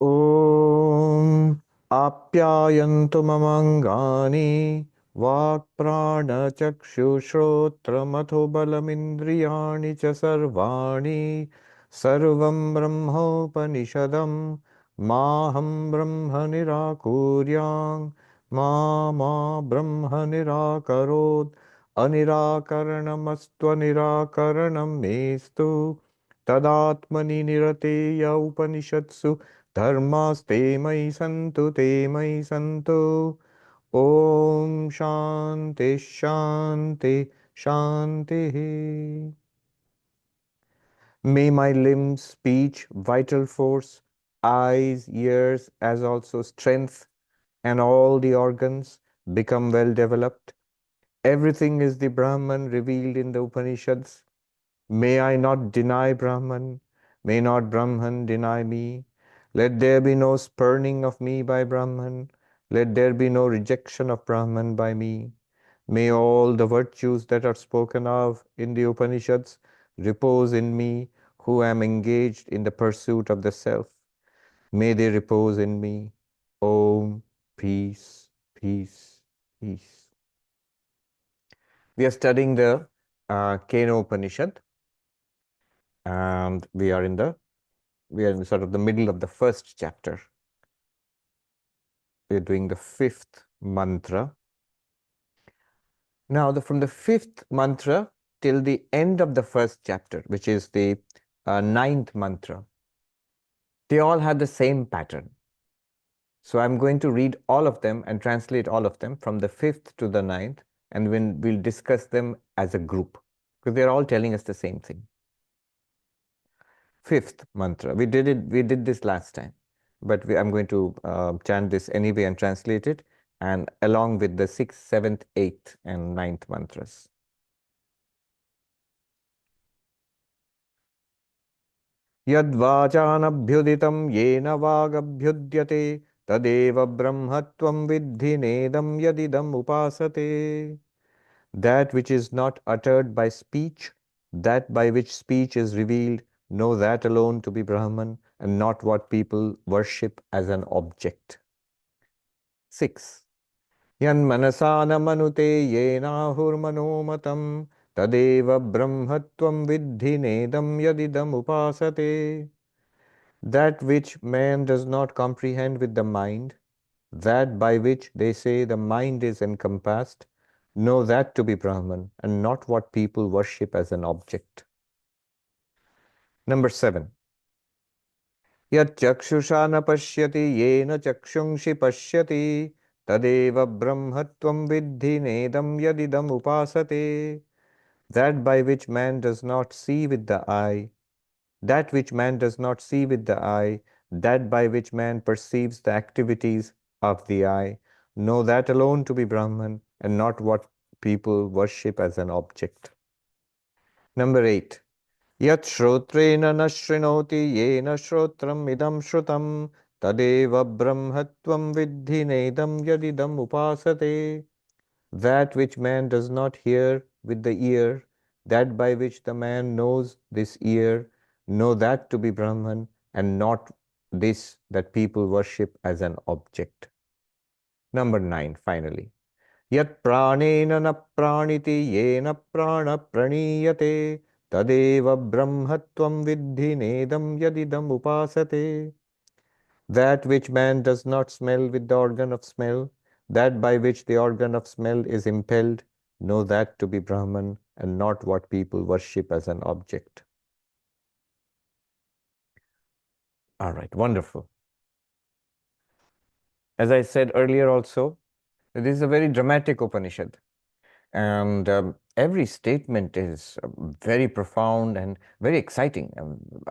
Om Apyayantu Mamangani Vak Prana Chakshu Shrotra Matho Balamindriyani Cha Sarvani Sarvam Brahmopanishadam Maham Brahma Nirakuryang Ma Brahma Nirakarod Anirakaranamastva Nirakaranam Mestu Tadatmani Nirateya Upanishatsu Dharmaste mai santu te mai santu. Om Shanti Shanti Shanti. May my limbs, speech, vital force, eyes, ears, as also strength, and all the organs become well developed. Everything is the Brahman revealed in the Upanishads. May I not deny Brahman. May not Brahman deny me. Let there be no spurning of me by Brahman. Let there be no rejection of Brahman by me. May all the virtues that are spoken of in the Upanishads repose in me, who am engaged in the pursuit of the self. May they repose in me. Om, peace, peace, peace. We are studying the Kena Upanishad, and we are in sort of the middle of the first chapter. We're doing the fifth mantra. Now, from the fifth mantra till the end of the first chapter, which is the ninth mantra, they all have the same pattern. So I'm going to read all of them and translate all of them from the fifth to the ninth, and we'll discuss them as a group, because they're all telling us the same thing. Fifth mantra. We did this last time, but I'm going to chant this anyway and translate it, and along with the sixth, seventh, eighth, and ninth mantras. Yadvachanabhyuditam yena vagabhyudyate tadeva brahmatvam vidhi nedam yadidam upasate. That which is not uttered by speech, that by which speech is revealed, know that alone to be Brahman, and not what people worship as an object. 6. Yan manasana manute yenahur manomatam tadeva brahmatvam vidhi nedam yadidam upasate. That which man does not comprehend with the mind, that by which they say the mind is encompassed, know that to be Brahman, and not what people worship as an object. Number 7. Yat chakshusha na pashyati yena chakshungshi pashyati tadeva brahmatvam vidhi nedam yadidam upasate. That by which man does not see with the eye, that which man does not see with the eye, that by which man perceives the activities of the eye, know that alone to be Brahman, and not what people worship as an object. Number 8. Yat shrotrena na shrinoti yena shrotram idam shrutam tadeva brahmatvam vidhi nedam yadidam upasate. That which man does not hear with the ear, that by which the man knows this ear, know that to be Brahman, and not this that people worship as an object. Number 9, finally. Yat pranena na praniti yena prana praniyate tadeva brahmatvam vidhi nedam yadidam upasate. That which man does not smell with the organ of smell, that by which the organ of smell is impelled, know that to be Brahman, and not what people worship as an object. All right, wonderful. As I said earlier also, this is a very dramatic Upanishad. And every statement is very profound and very exciting.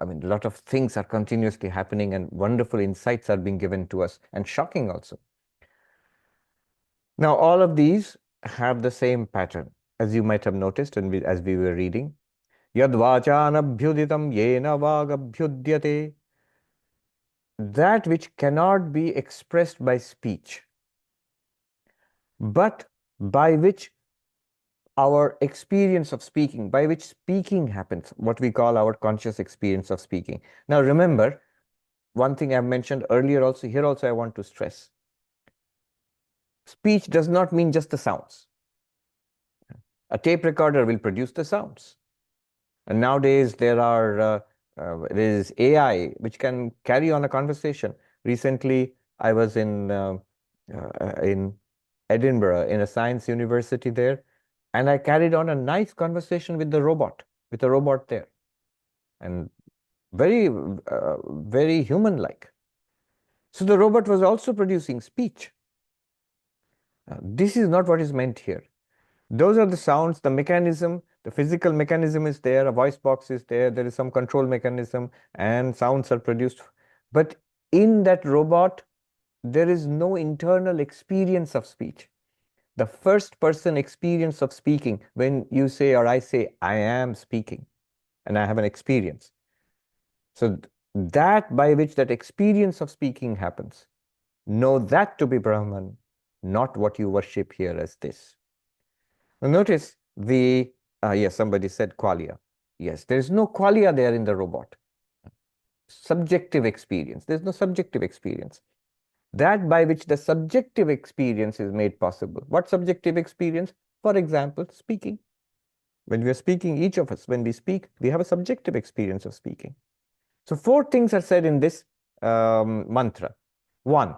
I mean, a lot of things are continuously happening, and wonderful insights are being given to us, and shocking also. Now, all of these have the same pattern, as you might have noticed as we were reading. Yad vachanabhyuditam yena vagabhyudyate. That which cannot be expressed by speech, but by which our experience of speaking, by which speaking happens, what we call our conscious experience of speaking. Now remember, one thing I've mentioned earlier also, here also I want to stress. Speech does not mean just the sounds. A tape recorder will produce the sounds. And nowadays there is AI which can carry on a conversation. Recently, I was in Edinburgh in a science university there, and I carried on a nice conversation with a robot there, and very human-like. So the robot was also producing speech. This is not what is meant here. Those are the sounds, the mechanism, the physical mechanism is there, a voice box is there, there is some control mechanism, and sounds are produced. But in that robot, there is no internal experience of speech. The first person experience of speaking, when you say or I say, I am speaking, and I have an experience. So that by which that experience of speaking happens, know that to be Brahman, not what you worship here as this. Now notice yes, somebody said qualia. Yes, there is no qualia there in the robot. Subjective experience. There's no subjective experience. That by which the subjective experience is made possible. What subjective experience? For example, speaking. When we are speaking, each of us, when we speak, we have a subjective experience of speaking. So 4 things are said in this mantra. 1,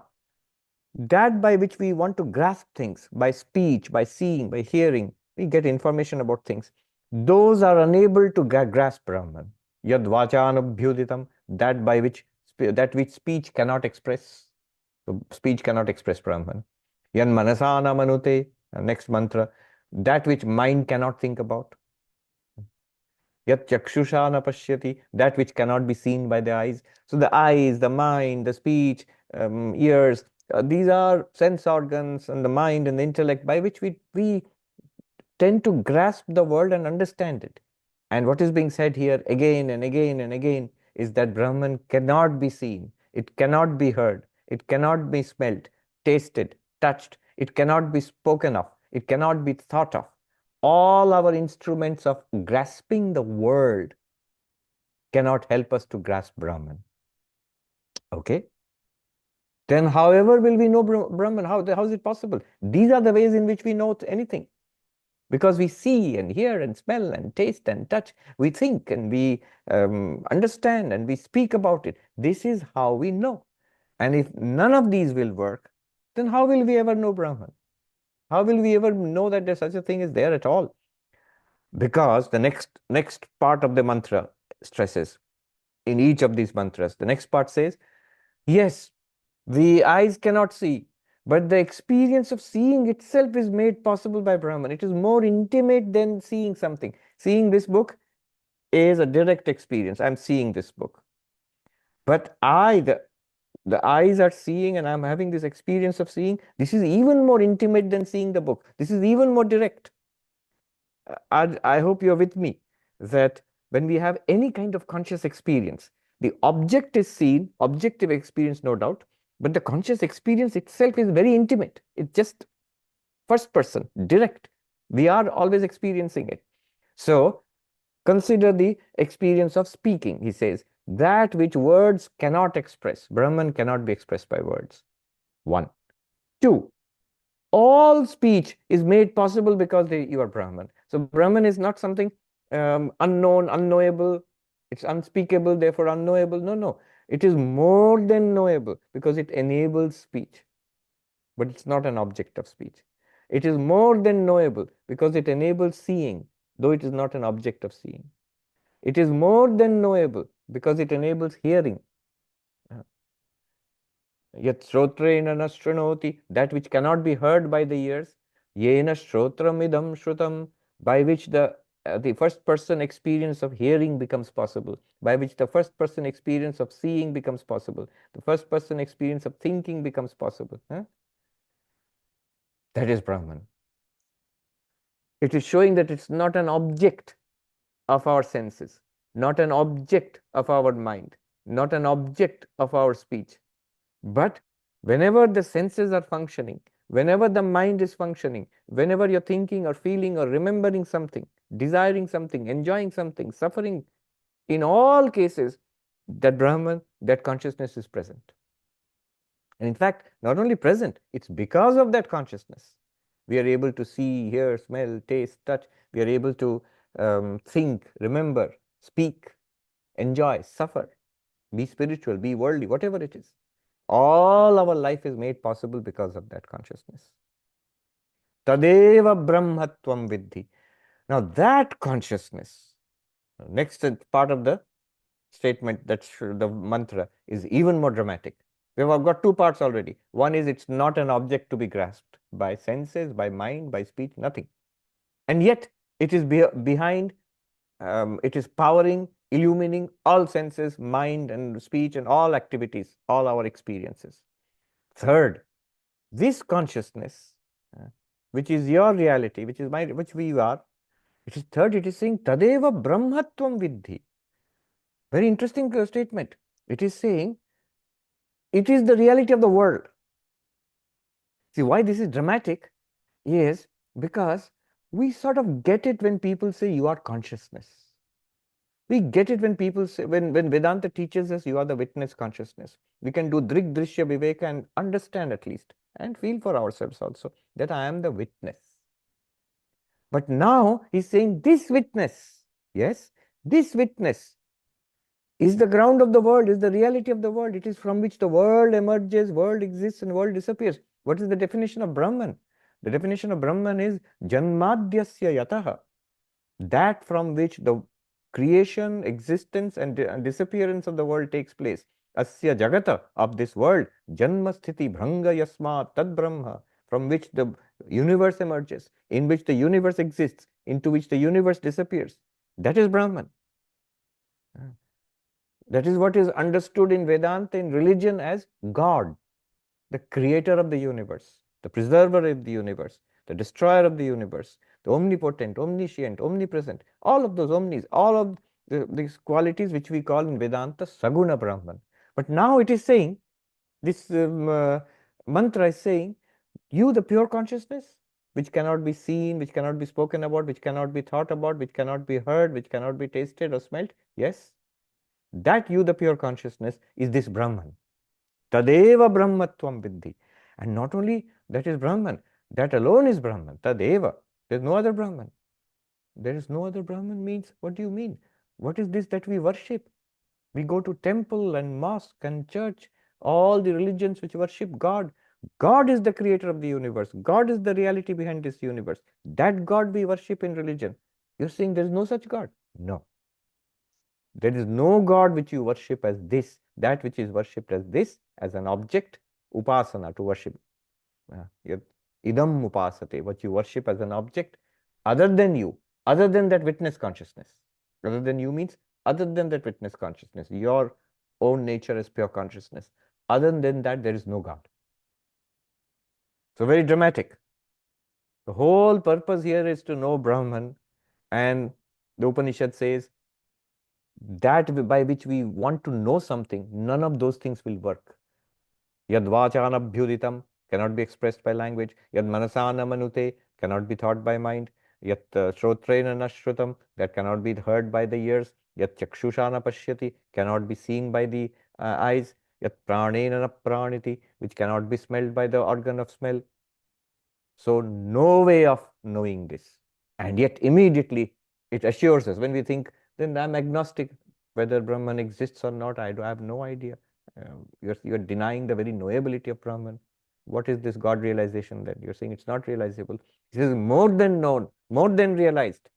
that by which we want to grasp things, by speech, by seeing, by hearing, we get information about things. Those are unable to grasp Brahman. Yad vachanabhyuditam, that which speech cannot express. So speech cannot express Brahman. Yan manasana manute, next mantra, that which mind cannot think about. Yat chakshusha na pashyati, that which cannot be seen by the eyes. So the eyes, the mind, the speech, ears, these are sense organs, and the mind and the intellect by which we tend to grasp the world and understand it. And what is being said here again and again and again is that Brahman cannot be seen, it cannot be heard, it cannot be smelt, tasted, touched, it cannot be spoken of, it cannot be thought of. All our instruments of grasping the world cannot help us to grasp Brahman. Okay? Then however will we know Brahman? How is it possible? These are the ways in which we know anything. Because we see and hear and smell and taste and touch. We think and we understand and we speak about it. This is how we know. And if none of these will work, then how will we ever know Brahman? How will we ever know that there's such a thing is there at all? Because the next part of the mantra stresses, in each of these mantras, the next part says, yes, the eyes cannot see, but the experience of seeing itself is made possible by Brahman. It is more intimate than seeing something. Seeing this book is a direct experience. I'm seeing this book. But the eyes are seeing and I'm having this experience of seeing. This is even more intimate than seeing the book. This is even more direct. I hope you're with me that when we have any kind of conscious experience, the object is seen, objective experience, no doubt, but the conscious experience itself is very intimate. It's just first person, direct. We are always experiencing it. So consider the experience of speaking. He says, that which words cannot express. Brahman cannot be expressed by words. 1. 2. All speech is made possible because you are Brahman. So Brahman is not something unknown, unknowable. It's unspeakable, therefore unknowable. No. It is more than knowable because it enables speech. But it's not an object of speech. It is more than knowable because it enables seeing, though it is not an object of seeing. It is more than knowable because it enables hearing. Yat shrotrena na shranoti, that which cannot be heard by the ears. Yena shrotram idam shrutam, by which the first person experience of hearing becomes possible, by which the first person experience of seeing becomes possible, the first person experience of thinking becomes possible. That is Brahman. It is showing that it's not an object of our senses, not an object of our mind, not an object of our speech. But whenever the senses are functioning, whenever the mind is functioning, whenever you're thinking or feeling or remembering something, desiring something, enjoying something, suffering, in all cases, that Brahman, that consciousness is present. And in fact, not only present, it's because of that consciousness we are able to see, hear, smell, taste, touch. We are able to think, remember, speak, enjoy, suffer, be spiritual, be worldly, whatever it is. All our life is made possible because of that consciousness. Tadeva brahmatvam vidhi. Now that consciousness, next part of the statement, that's the mantra, is even more dramatic. We have got two parts already. One is it's not an object to be grasped by senses, by mind, by speech, nothing. And yet it is behind, it is powering, illumining all senses, mind and speech and all activities, all our experiences. Third, this consciousness, which is your reality, which is which we are, it is third, it is saying Tadeva Brahmatvam Vidhi. Very interesting statement. It is saying it is the reality of the world. See, why this is dramatic is because we sort of get it when people say you are consciousness. We get it when people say, when Vedanta teaches us you are the witness consciousness. We can do Drik Drishya Viveka and understand at least and feel for ourselves also that I am the witness. But now he's saying this witness, yes, this witness is the ground of the world, is the reality of the world. It is from which the world emerges, world exists and world disappears. What is the definition of Brahman? The definition of Brahman is Janmadhyasya Yataha, that from which the creation, existence and disappearance of the world takes place. Asya Jagata, of this world, Janma Sthiti Bhranga Yasma Tad Brahma, from which the universe emerges, in which the universe exists, into which the universe disappears. That is Brahman. That is what is understood in Vedanta, in religion, as God, the creator of the universe, the preserver of the universe, the destroyer of the universe, the omnipotent, omniscient, omnipresent, all of those omnis, all of these qualities which we call in Vedanta Saguna Brahman. But now it is saying, this mantra is saying, you, the pure consciousness, which cannot be seen, which cannot be spoken about, which cannot be thought about, which cannot be heard, which cannot be tasted or smelt, yes, that you, the pure consciousness, is this Brahman. Tadeva Brahmatvam Vidhi. And not only that is Brahman, that alone is Brahman. Tadeva. There is no other Brahman. There is no other Brahman means, what do you mean? What is this that we worship? We go to temple and mosque and church, all the religions which worship God. God is the creator of the universe. God is the reality behind this universe. That God we worship in religion. You're saying there is no such God? No. There is no God which you worship as this, that which is worshipped as this, as an object, upasana, to worship. Idam upasate, what you worship as an object, other than you, other than that witness consciousness. Other than you means other than that witness consciousness, your own nature is pure consciousness. Other than that, there is no God. So very dramatic. The whole purpose here is to know Brahman, and the Upanishad says that by which we want to know something, none of those things will work. Yad vachanabhyuditam cannot be expressed by language. Yad manasana manute cannot be thought by mind. Yat shrotrena nashrutam, that cannot be heard by the ears. Yat chakshushana pashyati, cannot be seen by the eyes. Yat pranena praniti, which cannot be smelled by the organ of smell. So no way of knowing this. And yet immediately it assures us, when we think, then I'm agnostic whether Brahman exists or not, I have no idea. You're denying the very knowability of Brahman. What is this God realization then? You're saying it's not realizable. This is more than known, more than realized.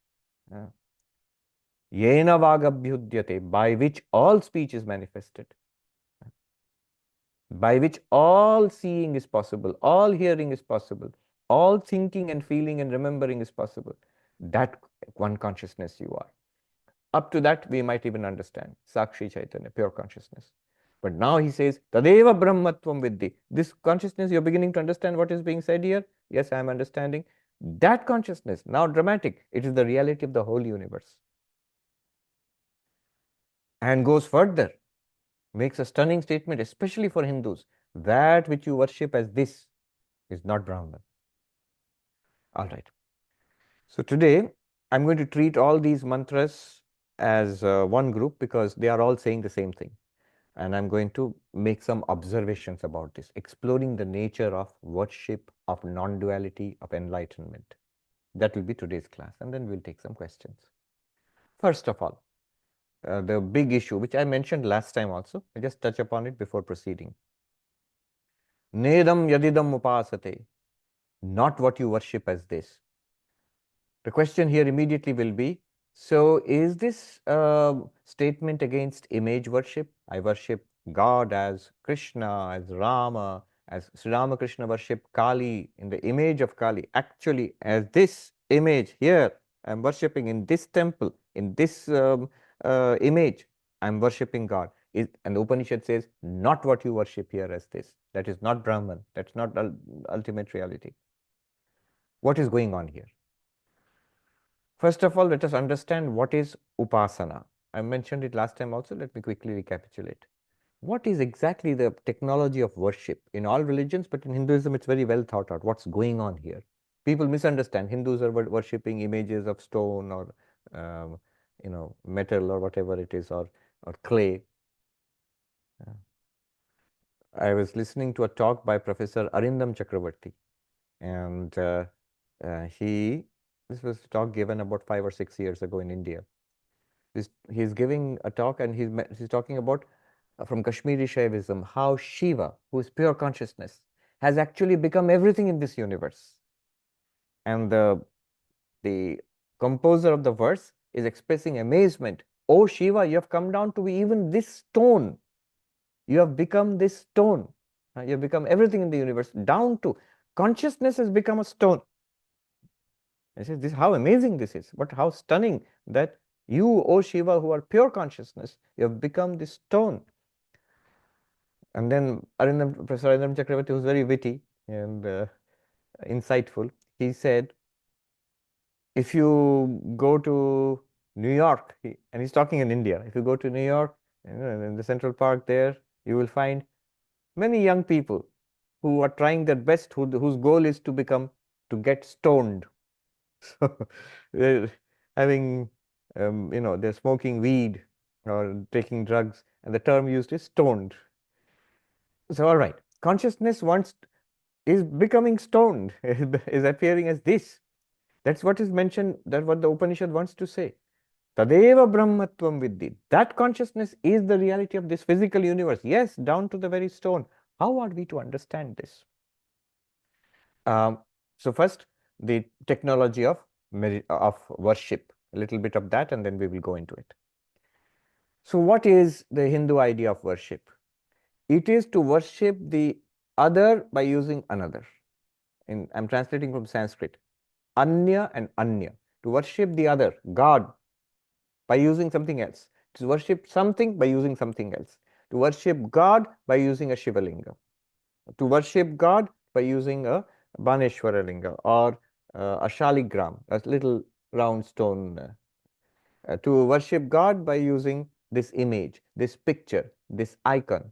Yena vagabhyudyate, by which all speech is manifested, by which all seeing is possible, all hearing is possible, all thinking and feeling and remembering is possible. That one consciousness you are. Up to that, we might even understand Sakshi Chaitanya, pure consciousness. But now he says, Tadeva Brahmatvam Vidhi. This consciousness, you're beginning to understand what is being said here? Yes, I am understanding. That consciousness, now dramatic, it is the reality of the whole universe. And goes further, makes a stunning statement, especially for Hindus. That which you worship as this is not Brahman. All right. So today, I'm going to treat all these mantras as one group because they are all saying the same thing. And I'm going to make some observations about this, exploring the nature of worship, of non-duality, of enlightenment. That will be today's class, and then we'll take some questions. First of all, the big issue, which I mentioned last time also, I just touch upon it before proceeding. Nedam yadidam upasate, not what you worship as this. The question here immediately will be, so is this statement against image worship? I worship God as Krishna, as Rama, as Sri Ramakrishna worship Kali in the image of Kali. Actually, as this image here, I'm worshipping in this temple, in this image, I'm worshipping God. And the Upanishad says, not what you worship here as this. That is not Brahman. That's not ultimate reality. What is going on here? First of all, let us understand what is upasana. I mentioned it last time also. Let me quickly recapitulate. What is exactly the technology of worship in all religions, but in Hinduism, it's very well thought out. What's going on here? People misunderstand. Hindus are worshipping images of stone or metal or whatever it is, or clay. I was listening to a talk by Professor Arindam Chakravarti, and this was a talk given about 5 or 6 years ago in India. He's giving a talk, and he's talking about from Kashmiri Shaivism how Shiva, who is pure consciousness, has actually become everything in this universe. And the composer of the verse is expressing amazement. Oh Shiva, you have come down to be even this stone. You have become this stone. You have become everything in the universe, down to consciousness has become a stone. I say, this how amazing this is, but how stunning that you, O Shiva, who are pure consciousness, you have become this stone. And then Professor Arindam Chakravarti was very witty and insightful. He said, if you go to New York, and he's talking in India, if you go to New York, in the Central Park there, you will find many young people who are trying their best, whose goal is to get stoned. So they're having, they're smoking weed or taking drugs, and the term used is stoned. So, all right, consciousness is becoming stoned, is appearing as this. That's what is mentioned, that's what the Upanishad wants to say. Tadeva Brahmatvam Vidhi. That consciousness is the reality of this physical universe. Yes, down to the very stone. How are we to understand this? So first, the technology of worship, a little bit of that, and then we will go into it. So what is the Hindu idea of worship? It is to worship the other by using another. I'm translating from Sanskrit. Anya and Anya. To worship the other, God, by using something else. To worship something by using something else. To worship God by using a Shivalinga. To worship God by using a Baneshwara Linga or a Shaligram, a little round stone. To worship God by using this image, this picture, this icon.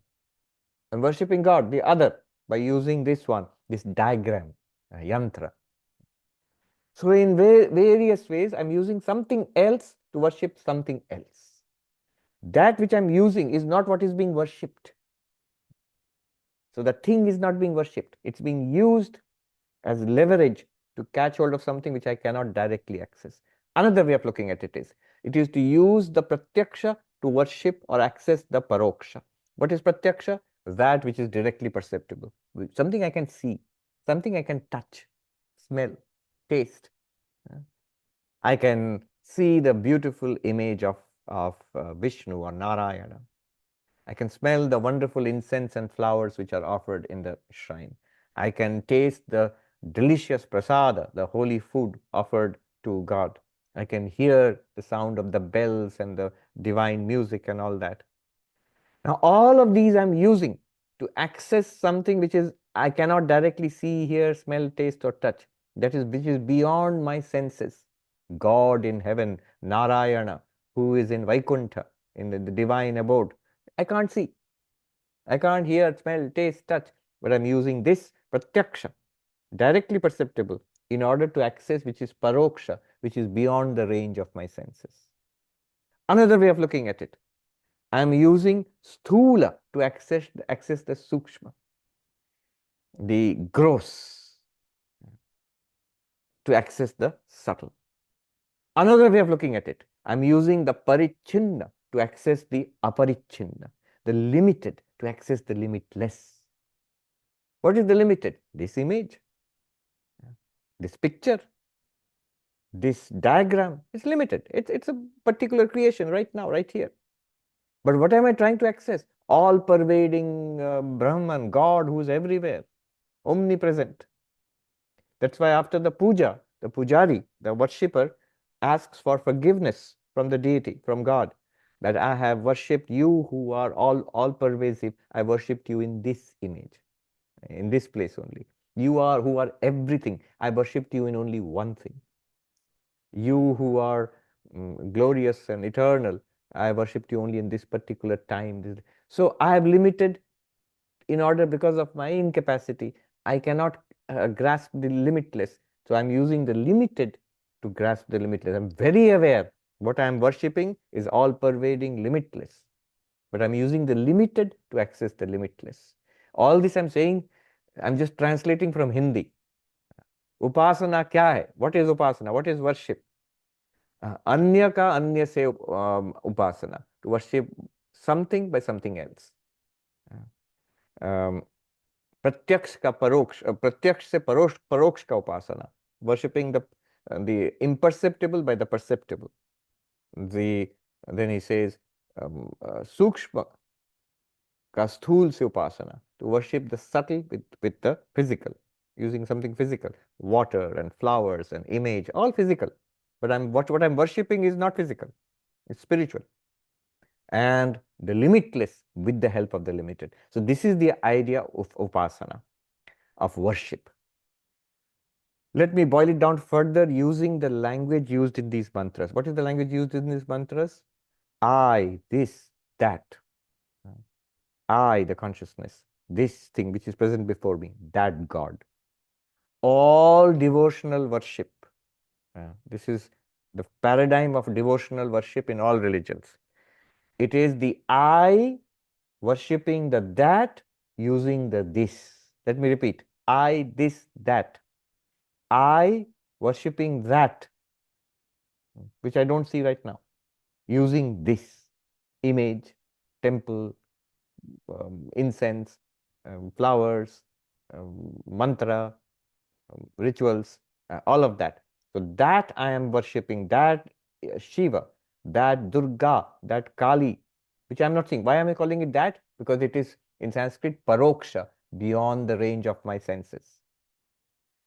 And worshipping God, the other, by using this one, this diagram, yantra. So in various ways, I'm using something else to worship something else. That which I'm using is not what is being worshipped. So the thing is not being worshipped. It's being used as leverage to catch hold of something which I cannot directly access. Another way of looking at it is to use the pratyaksha to worship or access the paroksha. What is pratyaksha? That which is directly perceptible. Something I can see, something I can touch, smell, taste. I can see the beautiful image of Vishnu or Narayana. I can smell the wonderful incense and flowers which are offered in the shrine. I can taste the delicious prasada, the holy food offered to God. I can hear the sound of the bells and the divine music and all that. Now, all of these I'm using to access something which is I cannot directly see, hear, smell, taste, or touch. Which is beyond my senses. God in heaven, Narayana, who is in Vaikuntha, in the divine abode. I can't see. I can't hear, smell, taste, touch, but I'm using this pratyaksha, directly perceptible, in order to access which is paroksha, which is beyond the range of my senses. Another way of looking at it, I am using sthula to access the sukshma, the gross, to access the subtle. Another way of looking at it, I'm using the parichinna to access the aparichinna, the limited to access the limitless. What is the limited? This image, this picture, this diagram is limited. It's a particular creation right now, right here. But what am I trying to access? All pervading Brahman, God who is everywhere, omnipresent. That's why after the puja, the pujari, the worshipper, asks for forgiveness from the deity, from God, that I have worshipped you who are all pervasive. I worshipped you in this image, in this place only. You are who are everything. I worshipped you in only one thing. You who are glorious and eternal, I worshipped you only in this particular time. So I have limited in order, because of my incapacity, I cannot grasp the limitless. So I'm using the limited to grasp the limitless. I'm very aware what I'm worshipping is all pervading limitless. But I'm using the limited to access the limitless. All this I'm saying, I'm just translating from Hindi. Upasana kya hai? What is upasana? What is worship? Anya ka anya se upasana. To worship something by something else. प्रत्यक्ष का परोक्ष, प्रत्यक्ष से परोक्ष का उपासना, worshipping the imperceptible by the perceptible. Then he says सूक्ष्म का स्थूल से upasana, to worship the subtle with the physical, using something physical, water and flowers and image, all physical. But what I'm worshipping is not physical, it's spiritual. And the limitless with the help of the limited. So this is the idea of upasana, of worship. Let me boil it down further using the language used in these mantras. What is the language used in these mantras? I, this, that. I, the consciousness, this thing which is present before me, that God. All devotional worship. This is the paradigm of devotional worship in all religions. It is the I worshipping the that using the this. Let me repeat. I, this, that. I worshipping that, which I don't see right now, using this image, temple, incense, flowers, mantra, rituals, all of that. So that I am worshipping, that Shiva, that Durga, that Kali, which I am not seeing. Why am I calling it that? Because it is in Sanskrit paroksha, beyond the range of my senses.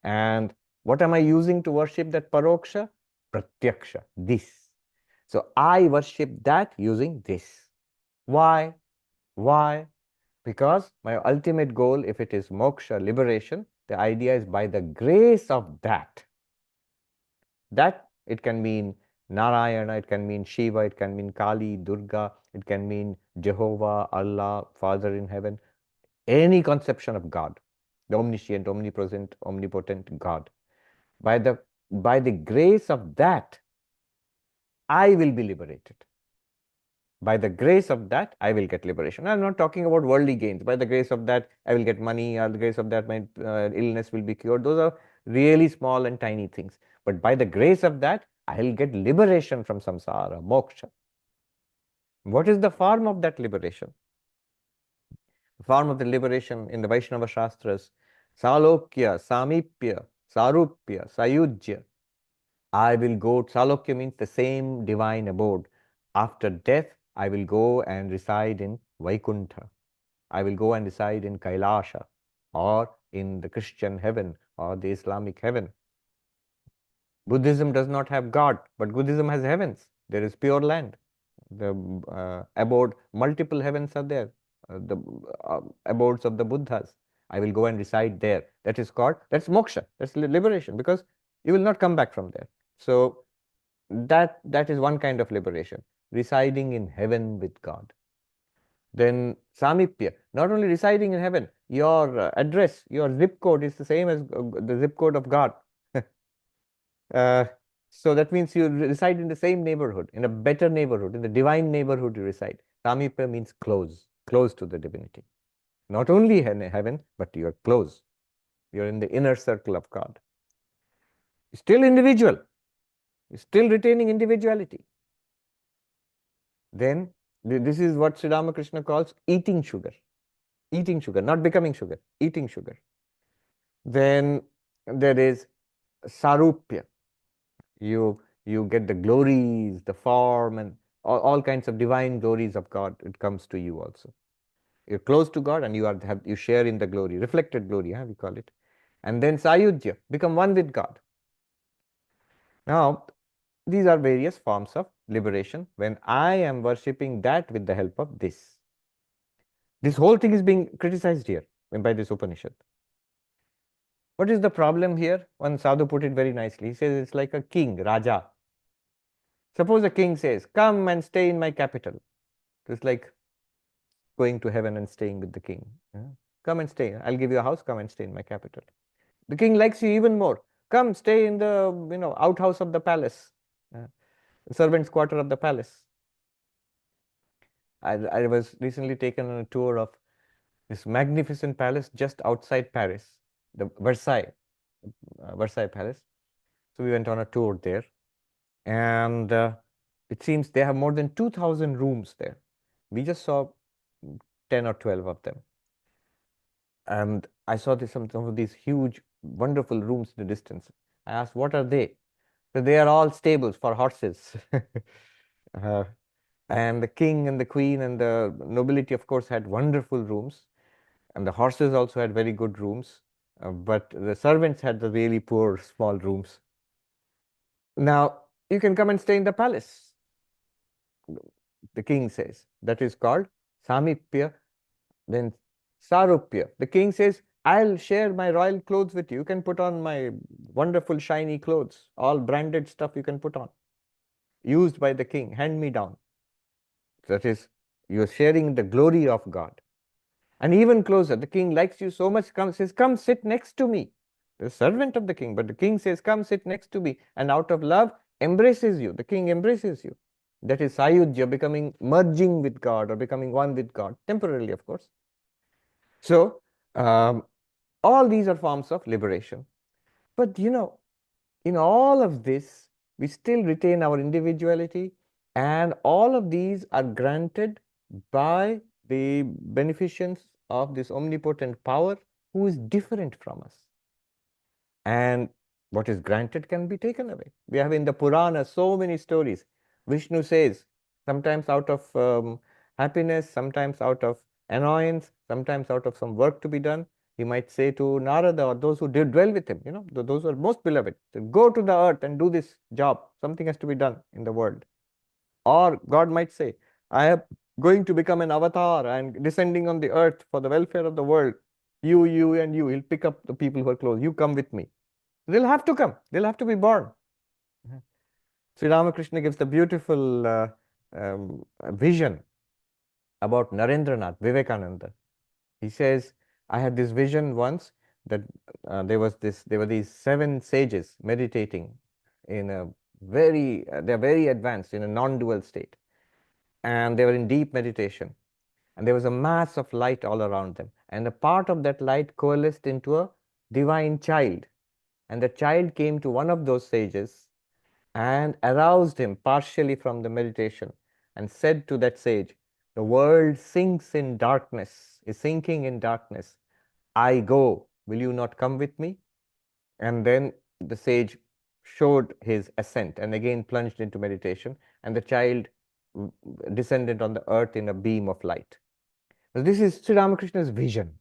And what am I using to worship that paroksha? Pratyaksha, this. So I worship that using this. Why? Why? Because my ultimate goal, if it is moksha, liberation, the idea is by the grace of that. That, it can mean Narayana, it can mean Shiva, it can mean Kali, Durga, it can mean Jehovah, Allah, Father in heaven, any conception of God, the omniscient, omnipresent, omnipotent God. By the grace of that, I will be liberated. By the grace of that, I will get liberation. I'm not talking about worldly gains. By the grace of that, I will get money. By the grace of that, my illness will be cured. Those are really small and tiny things. But by the grace of that, I'll get liberation from samsara, moksha. What is the form of that liberation? The form of the liberation in the Vaishnava Shastras, Salokya, Samipya, Sarupya, Sayujya. I will go, Salokya means the same divine abode. After death, I will go and reside in Vaikuntha. I will go and reside in Kailasha, or in the Christian heaven, or the Islamic heaven. Buddhism does not have God, but Buddhism has heavens. There is pure land. The abode, multiple heavens are there. The abodes of the Buddhas. I will go and reside there. That is called, that's moksha, that's liberation, because you will not come back from there. So that is one kind of liberation, residing in heaven with God. Then samipya, not only residing in heaven, your address, your zip code is the same as the zip code of God. So that means you reside in the same neighborhood, in a better neighborhood, in the divine neighborhood you reside. Samipya means close, close to the divinity. Not only heaven, but you're close. You're in the inner circle of God. Still individual, still retaining individuality. Then this is what Sri Ramakrishna calls eating sugar. Eating sugar, not becoming sugar, eating sugar. Then there is Sarupya. You get the glories, the form, and all kinds of divine glories of God. It comes to you also. You're close to God and you share in the glory, reflected glory, we call it. And then Sayujya, become one with God. Now, these are various forms of liberation when I am worshipping that with the help of this. This whole thing is being criticized here by this Upanishad. What is the problem here? One sadhu put it very nicely. He says it's like a king, Raja. Suppose a king says, come and stay in my capital. It's like going to heaven and staying with the king. Come and stay. I'll give you a house. Come and stay in my capital. The king likes you even more. Come stay in the outhouse of the palace, servants' quarter of the palace. I was recently taken on a tour of this magnificent palace just outside Paris, the Versailles Palace. So we went on a tour there, and it seems they have more than 2,000 rooms there. We just saw 10 or 12 of them. And I saw some of these huge, wonderful rooms in the distance. I asked, what are they? So they are all stables for horses. And the king and the queen and the nobility, of course, had wonderful rooms. And the horses also had very good rooms. But the servants had the really poor, small rooms. Now, you can come and stay in the palace, the king says. That is called Samipya. Then Sarupya. The king says, I'll share my royal clothes with you. You can put on my wonderful shiny clothes. All branded stuff you can put on. Used by the king, hand me down. That is, you're sharing the glory of God. And even closer, the king likes you so much, says, come sit next to me. The servant of the king, but the king says, come sit next to me. And out of love, embraces you. The king embraces you. That is Sayujya, merging with God or becoming one with God, temporarily, of course. So, all these are forms of liberation. But in all of this, we still retain our individuality, and all of these are granted by the beneficence of this omnipotent power who is different from us. And what is granted can be taken away. We have in the Purana so many stories. Vishnu says, sometimes out of happiness, sometimes out of annoyance, sometimes out of some work to be done, he might say to Narada or those who did dwell with him, those who are most beloved, go to the earth and do this job. Something has to be done in the world. Or God might say, I am going to become an avatar and descending on the earth for the welfare of the world. You, and you. He'll pick up the people who are close. You come with me. They'll have to come. They'll have to be born. Sri Ramakrishna gives the beautiful vision about Narendranath, Vivekananda. He says, I had this vision once that there were these 7 sages meditating in a they're very advanced in a non-dual state. And they were in deep meditation. And there was a mass of light all around them. And a part of that light coalesced into a divine child. And the child came to one of those sages and aroused him partially from the meditation and said to that sage, the world sinks in darkness, is sinking in darkness. I go, will you not come with me? And then the sage showed his ascent and again plunged into meditation, and the child descended on the earth in a beam of light. Now, this is Sri Ramakrishna's vision.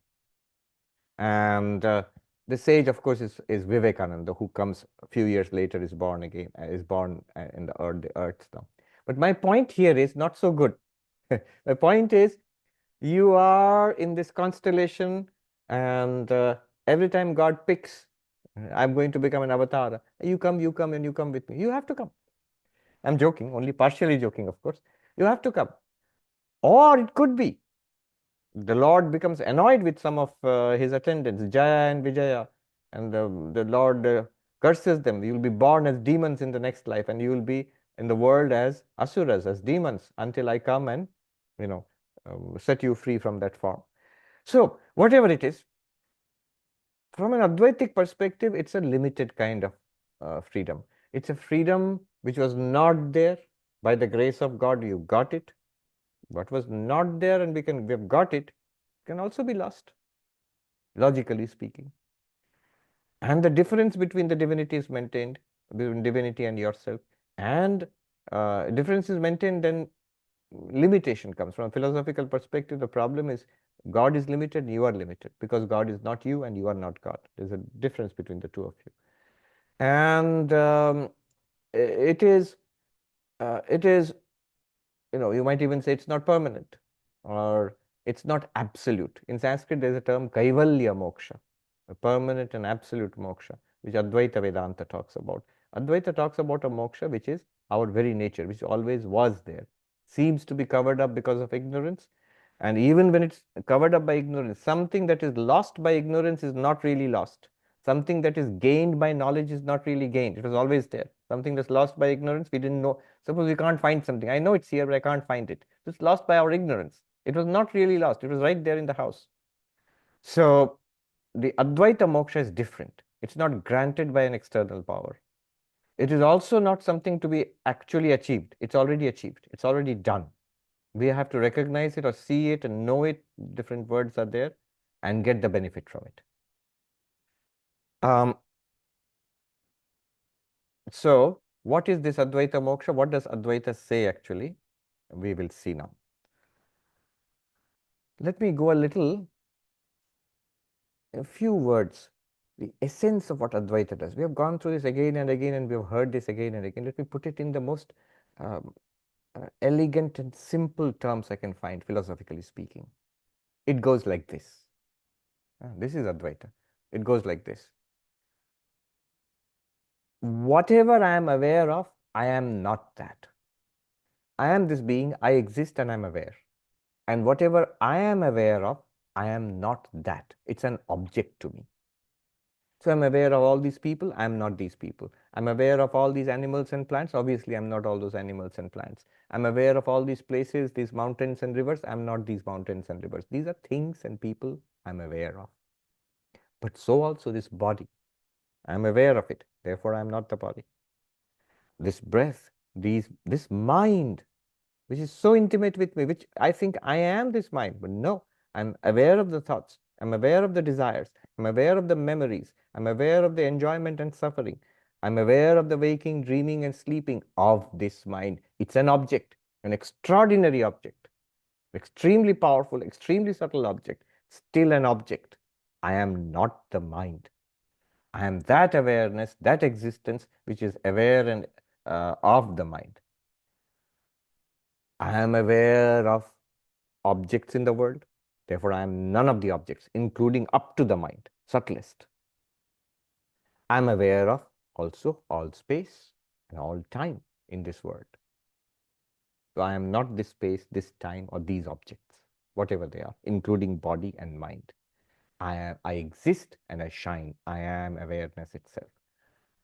And the sage, of course, is Vivekananda, who comes a few years later, is born again, is born in the earth now. But my point here is not so good. My point is, you are in this constellation, and every time God picks, I'm going to become an avatar. You come, and you come with me. You have to come. I'm joking, only partially joking, of course. You have to come. Or it could be the Lord becomes annoyed with some of his attendants, Jaya and Vijaya, and the Lord curses them. You will be born as demons in the next life, and you will be in the world as asuras, as demons, until I come and set you free from that form. So whatever it is, from an Advaitic perspective, it's a limited kind of freedom. It's a freedom which was not there. By the grace of God, you got it. What was not there and we've got it, can also be lost, logically speaking. And the difference between the divinity is maintained, between divinity and yourself. And difference is maintained, then limitation comes. From a philosophical perspective, the problem is God is limited, you are limited, because God is not you and you are not God. There's a difference between the two of you. And it is, you might even say it's not permanent, or it's not absolute. In Sanskrit, there's a term kaivalya moksha, a permanent and absolute moksha, which Advaita Vedanta talks about. Advaita talks about a moksha which is our very nature, which always was there, seems to be covered up because of ignorance. And even when it's covered up by ignorance, something that is lost by ignorance is not really lost. Something that is gained by knowledge is not really gained. It was always there. Something that's lost by ignorance, we didn't know. Suppose we can't find something. I know it's here, but I can't find it. It's lost by our ignorance. It was not really lost. It was right there in the house. So the Advaita moksha is different. It's not granted by an external power. It is also not something to be actually achieved. It's already achieved. It's already done. We have to recognize it or see it and know it. Different words are there, and get the benefit from it. So what is this Advaita moksha? What does Advaita say actually? We will see now. Let me go a few words, the essence of what Advaita does. We have gone through this again and again, and we have heard this again and again. Let me put it in the most elegant and simple terms I can find, philosophically speaking. It goes like this. This is Advaita. It goes like this. Whatever I am aware of, I am not that. I am this being, I exist and I am aware. And whatever I am aware of, I am not that. It's an object to me. So I'm aware of all these people, I'm not these people. I'm aware of all these animals and plants, obviously I'm not all those animals and plants. I'm aware of all these places, these mountains and rivers, I'm not these mountains and rivers. These are things and people I'm aware of. But so also this body, I'm aware of it, therefore I'm not the body. This breath, this mind, which is so intimate with me, which I think I am this mind, but no, I'm aware of the thoughts, I'm aware of the desires, I'm aware of the memories, I'm aware of the enjoyment and suffering, I'm aware of the waking, dreaming and sleeping of this mind. It's an object, an extraordinary object, extremely powerful, extremely subtle object, still an object. I am not the mind. I am that awareness, that existence, which is aware and of the mind. I am aware of objects in the world. Therefore, I am none of the objects, including up to the mind, subtlest. I am aware of also all space and all time in this world. So I am not this space, this time, or these objects, whatever they are, including body and mind. I exist and I shine. I am awareness itself.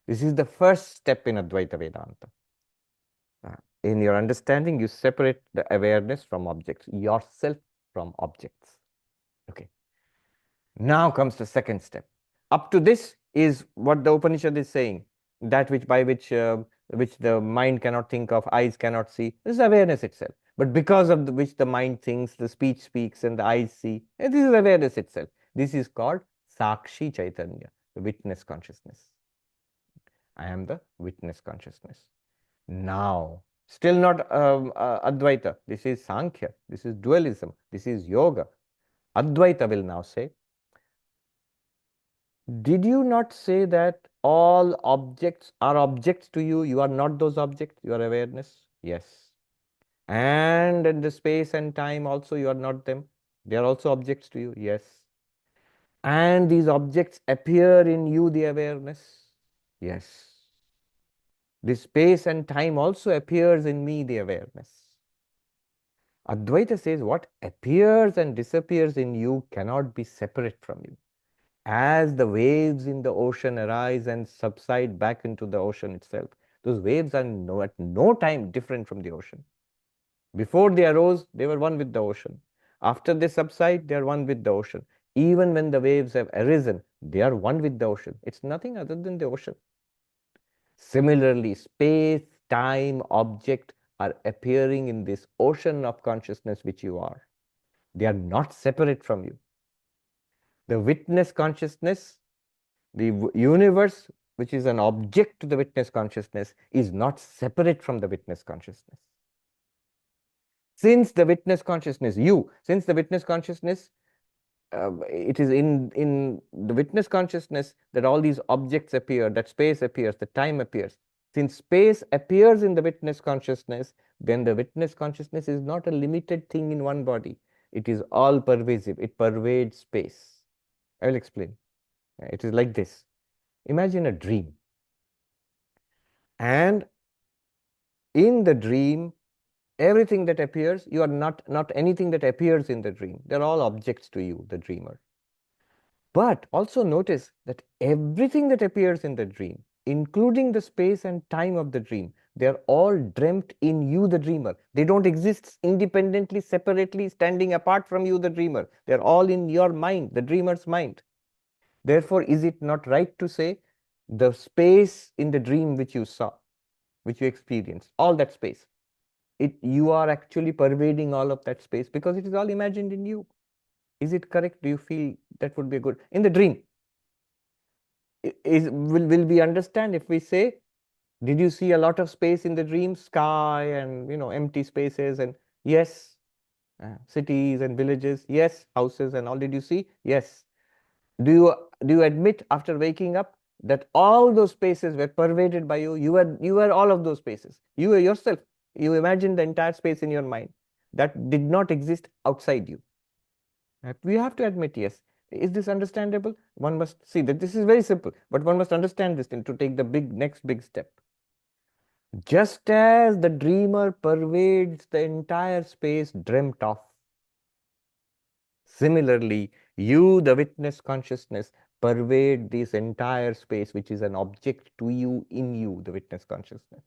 This is the first step in Advaita Vedanta. In your understanding, you separate the awareness from objects, yourself from objects. Okay. Now comes the second step. Up to this is what the Upanishad is saying, that which the mind cannot think of, eyes cannot see. This is awareness itself. But because of which the mind thinks, the speech speaks, and the eyes see, and this is awareness itself. This is called Sakshi Chaitanya, the witness consciousness. I am the witness consciousness. Now, still not Advaita. This is Sankhya. This is dualism. This is yoga. Advaita will now say, did you not say that all objects are objects to you? You are not those objects. You are awareness. Yes. And in the space and time also, you are not them. They are also objects to you. Yes. And these objects appear in you, the awareness. Yes. This space and time also appears in me, the awareness. Advaita says what appears and disappears in you cannot be separate from you. As the waves in the ocean arise and subside back into the ocean itself, those waves are at no time different from the ocean. Before they arose, they were one with the ocean. After they subside, they are one with the ocean. Even when the waves have arisen, they are one with the ocean. It's nothing other than the ocean. Similarly, space, time, object are appearing in this ocean of consciousness which you are. They are not separate from you. The witness consciousness, the universe, which is an object to the witness consciousness, is not separate from the witness consciousness. Since the witness consciousness, since the witness consciousness, it is in the witness consciousness that all these objects appear, that space appears, the time appears. Since space appears in the witness consciousness, then the witness consciousness is not a limited thing in one body. It is all pervasive. It pervades space. I will explain. It is like this. Imagine a dream. And in the dream, everything that appears, you are not anything that appears in the dream. They're all objects to you, the dreamer. But also notice that everything that appears in the dream, including the space and time of the dream, they are all dreamt in you, the dreamer. They don't exist independently, separately, standing apart from you, the dreamer. They're all in your mind, the dreamer's mind. Therefore, is it not right to say the space in the dream which you saw, which you experienced, all that space, you are actually pervading all of that space because it is all imagined in you. Is it correct? Do you feel that would be good? In the dream, will we understand if we say, did you see a lot of space in the dream, sky and empty spaces, and yes, cities and villages, yes, houses and all, did you see? Yes. Do you admit after waking up that all those spaces were pervaded by you? You were all of those spaces. You were yourself. You imagined the entire space in your mind that did not exist outside you. We have to admit, yes. Is this understandable? One must see that this is very simple, but one must understand this thing to take the next big step. Just as the dreamer pervades the entire space dreamt of, similarly, you, the witness consciousness, pervade this entire space, which is an object to you, in you, the witness consciousness.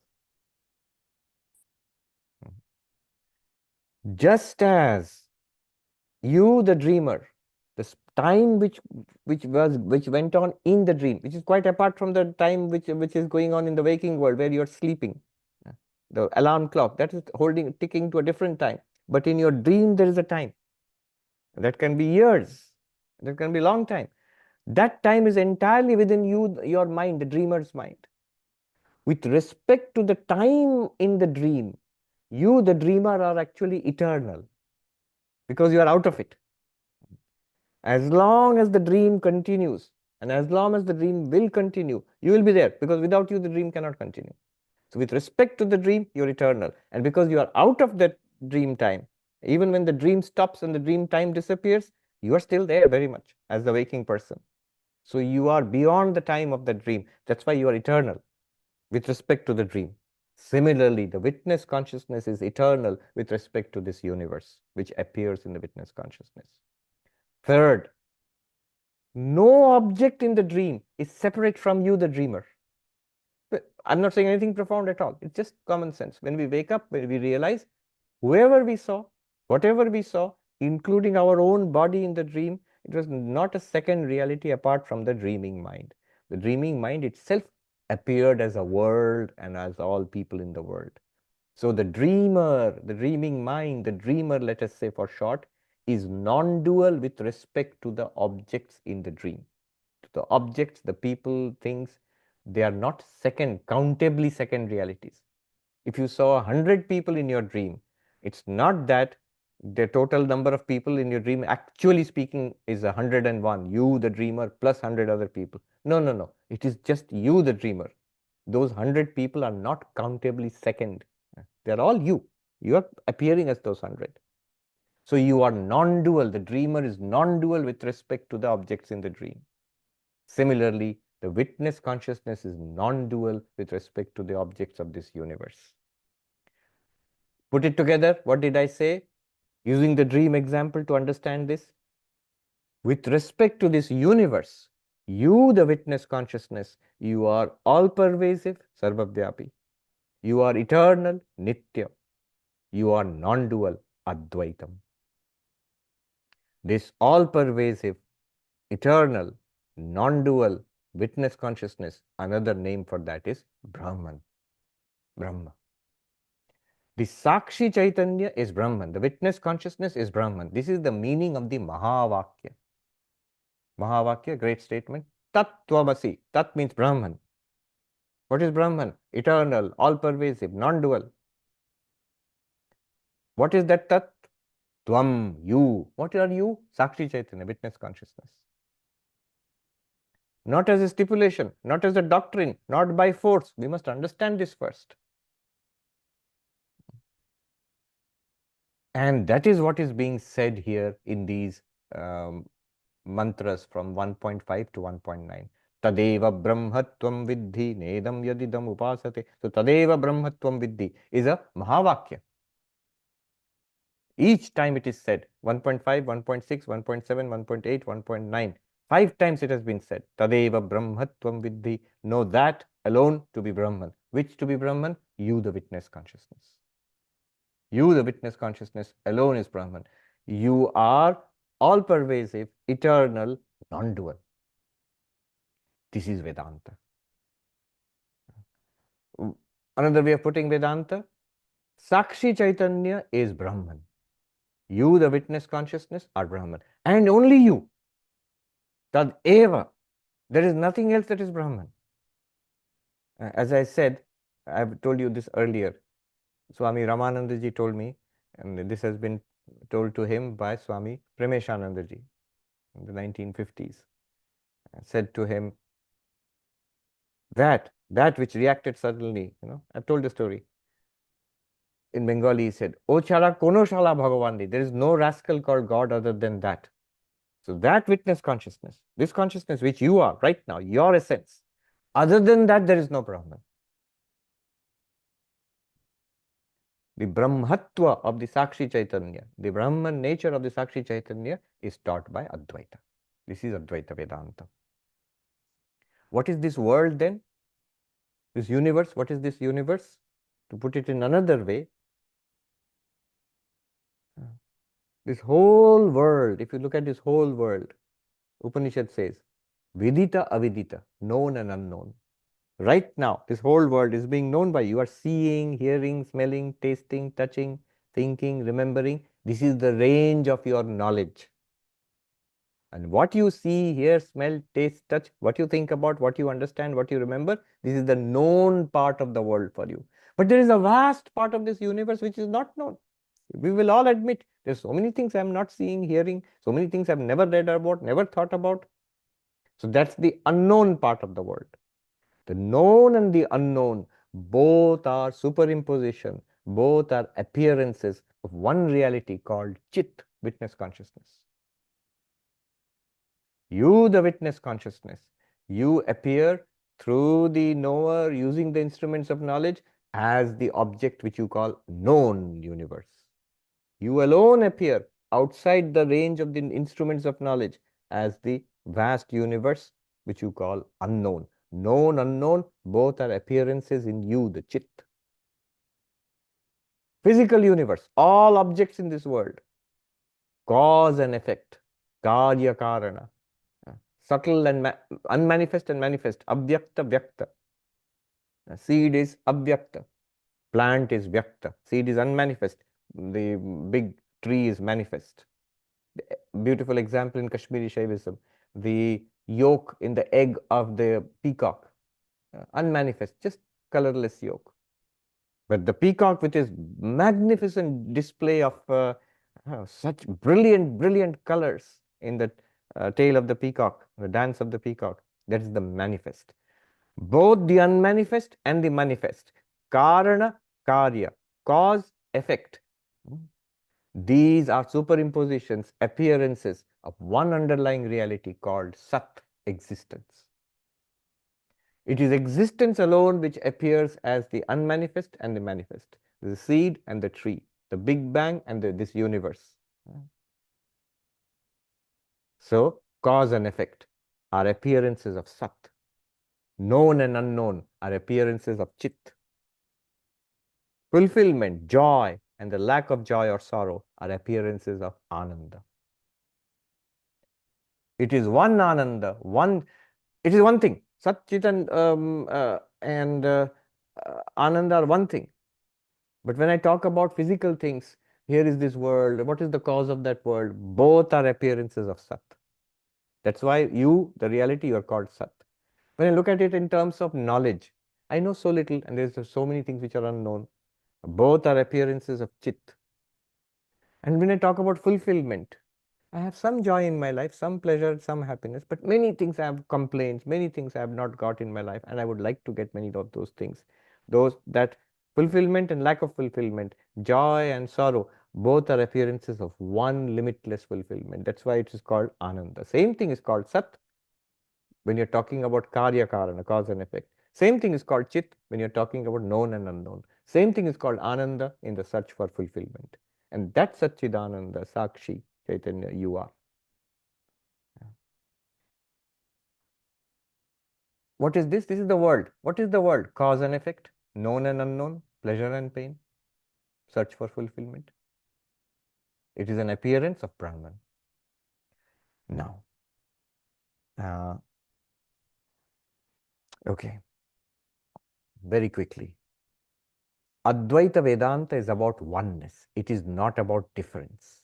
Just as you, the dreamer, the time which went on in the dream, which is quite apart from the time which is going on in the waking world where you're sleeping. The alarm clock, that is ticking to a different time. But in your dream, there is a time. That can be years. That can be a long time. That time is entirely within you, your mind, the dreamer's mind. With respect to the time in the dream, you, the dreamer, are actually eternal because you are out of it. As long as the dream continues, and as long as the dream will continue, you will be there, because without you, the dream cannot continue. So with respect to the dream, you're eternal. And because you are out of that dream time, even when the dream stops and the dream time disappears, you are still there very much as the waking person. So you are beyond the time of the dream. That's why you are eternal with respect to the dream. Similarly, the witness consciousness is eternal with respect to this universe, which appears in the witness consciousness. Third, no object in the dream is separate from you, the dreamer. I'm not saying anything profound at all. It's just common sense. When we wake up, when we realize whoever we saw, whatever we saw, including our own body in the dream, it was not a second reality apart from the dreaming mind. The dreaming mind itself appeared as a world and as all people in the world. So the dreamer, the dreaming mind, the dreamer, let us say for short, is non-dual with respect to the objects in the dream. The objects, the people, things, they are not countably second realities. If you saw 100 people in your dream, it's not that the total number of people in your dream, actually speaking, is 101. You, the dreamer, plus 100 other people. No, no, no. It is just you, the dreamer. Those 100 people are not countably second. They're all you. You are appearing as those 100. So you are non-dual. The dreamer is non-dual with respect to the objects in the dream. Similarly, the witness consciousness is non-dual with respect to the objects of this universe. Put it together, what did I say? Using the dream example to understand this. With respect to this universe, you, the witness consciousness, you are all-pervasive, sarvavyapi. You are eternal, nitya. You are non-dual, Advaitam. This all-pervasive, eternal, non-dual witness consciousness, another name for that is Brahman, Brahma. The Sakshi Chaitanya is Brahman. The witness consciousness is Brahman. This is the meaning of the Mahavakya. Mahavakya, great statement. Tat Tvamasi. Tat means Brahman. What is Brahman? Eternal, all-pervasive, non-dual. What is that Tat? Tvam, you. What are you? Sakshi Chaitanya, witness consciousness. Not as a stipulation, not as a doctrine, not by force. We must understand this first. And that is what is being said here in these mantras from 1.5 to 1.9. Tadeva brahmatvam vidhi nedam yadidam upasate. So Tadeva brahmatvam vidhi is a Mahavakya. Each time it is said, 1.5, 1.6, 1.7, 1.8, 1.9. 5 times it has been said. Tadeva brahmatvam vidhi. Know that alone to be Brahman. Which to be Brahman? You, the witness consciousness. You, the witness consciousness alone is Brahman. You are all-pervasive, eternal, non-dual. This is Vedanta. Another way of putting Vedanta, Sakshi Chaitanya is Brahman. You, the witness consciousness, are Brahman. And only you. Tad eva. There is nothing else that is Brahman. As I said, I've told you this earlier. Swami Ramanandaji told me, and this has been told to him by Swami Premeshanandaji in the 1950s. Said to him that which reacted suddenly, I've told the story. In Bengali, he said, O chara kono shala bhagavandi. There is no rascal called God other than that. So that witness consciousness, this consciousness which you are right now, your essence, other than that, there is no Brahman. The Brahmatva of the Sakshi Chaitanya, the Brahman nature of the Sakshi Chaitanya is taught by Advaita. This is Advaita Vedanta. What is this world then? This universe, what is this universe? To put it in another way, this whole world, if you look at this whole world, Upanishad says, Vidita Avidita, known and unknown. Right now, this whole world is being known by you. You are seeing, hearing, smelling, tasting, touching, thinking, remembering. This is the range of your knowledge. And what you see, hear, smell, taste, touch, what you think about, what you understand, what you remember, this is the known part of the world for you. But there is a vast part of this universe which is not known. We will all admit there's so many things I'm not seeing, hearing, so many things I've never read about, never thought about. So that's the unknown part of the world. The known and the unknown, both are superimposition, both are appearances of one reality called Chit, witness consciousness. You, the witness consciousness, you appear through the knower using the instruments of knowledge as the object which you call known universe. You alone appear outside the range of the instruments of knowledge as the vast universe which you call unknown. Known, unknown, both are appearances in you, the Chit. Physical universe, all objects in this world, cause and effect, karya karana, subtle and unmanifest and manifest, avyakta vyakta. Seed is avyakta, plant is vyakta, seed is unmanifest, the big tree is manifest. Beautiful example in Kashmiri Shaivism, the yolk in the egg of the peacock, unmanifest, just colorless yolk. But the peacock with its magnificent display of such brilliant colors in the tail of the peacock, the dance of the peacock, that is the manifest. Both the unmanifest and the manifest, karana, karya, cause, effect. These are superimpositions, appearances of one underlying reality called Sat, existence. It is existence alone which appears as the unmanifest and the manifest, the seed and the tree, the Big Bang and this universe. So, cause and effect are appearances of Sat. Known and unknown are appearances of Chit. Fulfillment, joy, and the lack of joy or sorrow are appearances of Ananda. It is one Ananda, it is one thing. Sat, Chit and Ananda are one thing. But when I talk about physical things, here is this world. What is the cause of that world? Both are appearances of Sat. That's why you, the reality, you are called Sat. When I look at it in terms of knowledge, I know so little and there's so many things which are unknown. Both are appearances of Chit. And when I talk about fulfillment, I have some joy in my life, some pleasure, some happiness, but many things I have complaints, many things I have not got in my life, and I would like to get many of those things. That fulfillment and lack of fulfillment, joy and sorrow, both are appearances of one limitless fulfillment. That's why it is called Ananda. Same thing is called Sat when you're talking about Karya Karana, cause and effect. Same thing is called Chit when you're talking about known and unknown. Same thing is called Ananda in the search for fulfillment. And that's Satchidananda, Sakshi, Chaitanya, you are. What is this? This is the world. What is the world? Cause and effect, known and unknown, pleasure and pain, search for fulfillment. It is an appearance of Brahman. Now, okay, very quickly. Advaita Vedanta is about oneness. It is not about difference.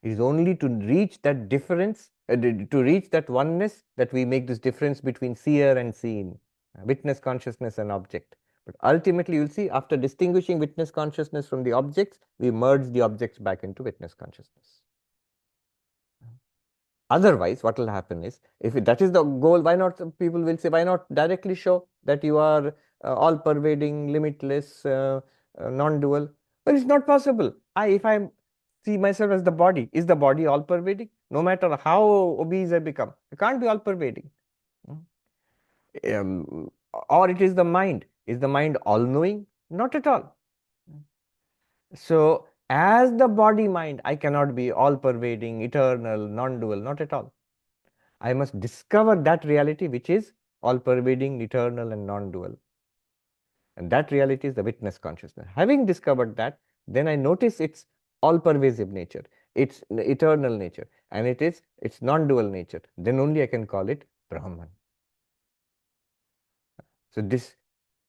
It is only to reach that difference, to reach that oneness, that we make this difference between seer and seen, witness consciousness and object. But ultimately, you'll see, after distinguishing witness consciousness from the objects, we merge the objects back into witness consciousness. Otherwise, what will happen is, if that is the goal, why not, people will say, why not directly show that you are all-pervading, limitless, non-dual? But it's not possible. If I see myself as the body, is the body all-pervading? No matter how obese I become, I can't be all-pervading. Or it is the mind. Is the mind all-knowing? Not at all. So, as the body-mind, I cannot be all-pervading, eternal, non-dual, not at all. I must discover that reality which is all-pervading, eternal, and non-dual. And that reality is the witness consciousness. Having discovered that, then I notice its all-pervasive nature, its eternal nature, and its non-dual nature. Then only I can call it Brahman. So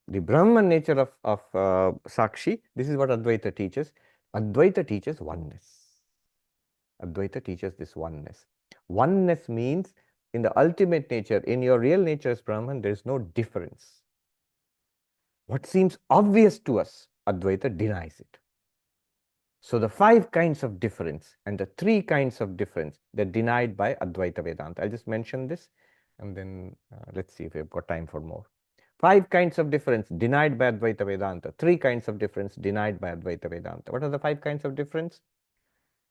the Brahman nature of Sakshi, this is what Advaita teaches. Advaita teaches oneness. Advaita teaches this oneness. Oneness means, in the ultimate nature, in your real nature as Brahman, there is no difference. What seems obvious to us, Advaita denies it. So the 5 kinds of difference and the 3 kinds of difference, they're denied by Advaita Vedanta. I'll just mention this and then let's see if we've got time for more. 5 kinds of difference denied by Advaita Vedanta. 3 kinds of difference denied by Advaita Vedanta. What are the 5 kinds of difference?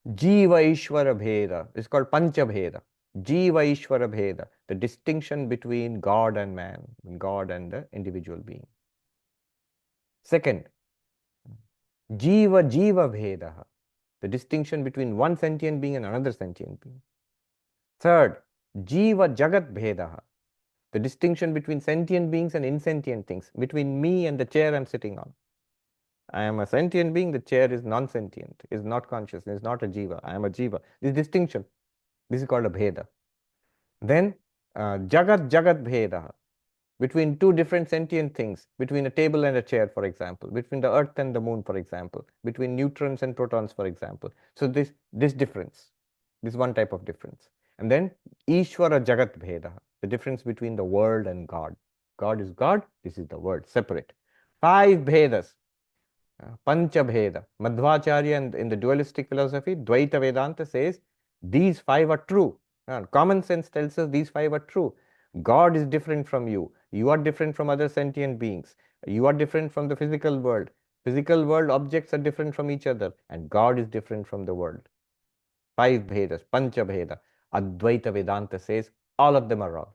Jiva Ishvara Bheda. It's called Pancha Bheda. Jiva Ishvara Bheda. The distinction between God and man, God and the individual being. Second, Jiva Jiva Bheda. The distinction between one sentient being and another sentient being. Third, Jiva Jagat Bheda. The distinction between sentient beings and insentient things, between me and the chair I'm sitting on. I am a sentient being, the chair is non-sentient, is not conscious, is not a jiva. I am a jiva. This distinction, this is called a bheda. Then Jagat Jagat Bheda, between 2 different sentient things, between a table and a chair, for example, between the earth and the moon, for example, between neutrons and protons, for example. So this difference, this one type of difference. And then Ishvara Jagat Bheda, the difference between the world and God. God is God, this is the world, separate. 5 Bhedas. Pancha Bheda. Madhvacharya in the dualistic philosophy, Dvaita Vedanta says these 5 are true. Common sense tells us these 5 are true. God is different from you. You are different from other sentient beings. You are different from the physical world. Physical world objects are different from each other, and God is different from the world. 5 Bhedas, Pancha Bheda. Advaita Vedanta says all of them are wrong.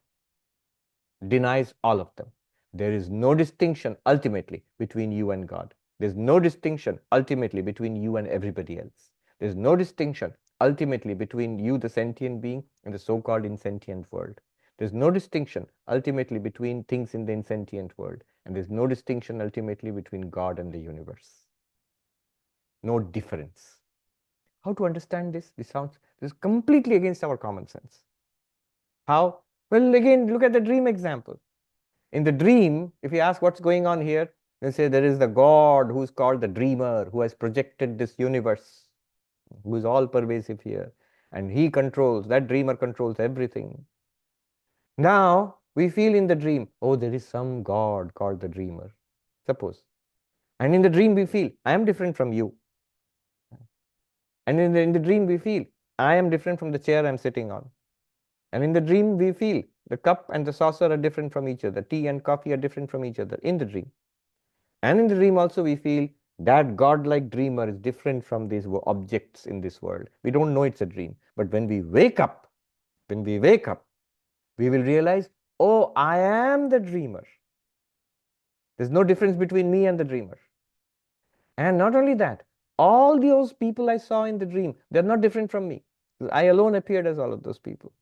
Denies all of them. There is no distinction ultimately between you and God. There's no distinction ultimately between you and everybody else. There's no distinction ultimately between you, the sentient being, and the so-called insentient world. There's no distinction ultimately between things in the insentient world. And there's no distinction ultimately between God and the universe. no difference. How to understand this? This is completely against our common sense. How? Well, again, look at the dream example. In the dream, if you ask what's going on here, they say there is the God who's called the dreamer, who has projected this universe, who is all pervasive here. And he controls, that dreamer controls everything. Now, we feel in the dream, oh, there is some God called the dreamer, suppose. And in the dream, we feel, I am different from you. And in the dream, we feel, I am different from the chair I'm sitting on. And in the dream, we feel the cup and the saucer are different from each other. Tea and coffee are different from each other in the dream. And in the dream also, we feel that godlike dreamer is different from these objects in this world. We don't know it's a dream. But when we wake up, we will realize, oh, I am the dreamer. There's no difference between me and the dreamer. And not only that, all those people I saw in the dream, they're not different from me. I alone appeared as all of those people.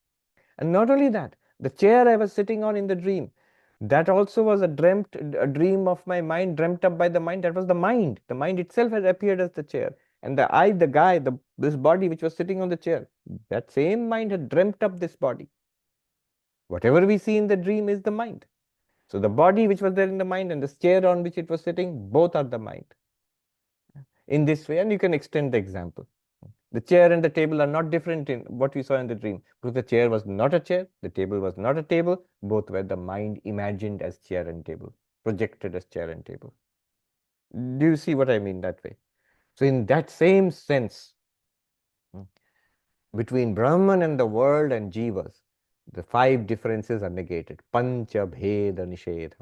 And not only that, the chair I was sitting on in the dream, that also was a dream of my mind, dreamt up by the mind. That was the mind. The mind itself had appeared as the chair. And the I, the guy, this body which was sitting on the chair, that same mind had dreamt up this body. Whatever we see in the dream is the mind. So the body which was there in the mind and the chair on which it was sitting, both are the mind. In this way, and you can extend the example. The chair and the table are not different in what we saw in the dream, because the chair was not a chair, the table was not a table, both were the mind imagined as chair and table, projected as chair and table. Do you see what I mean that way? So in that same sense, between Brahman and the world and jivas, the 5 differences are negated. Pancha bheda nishedha.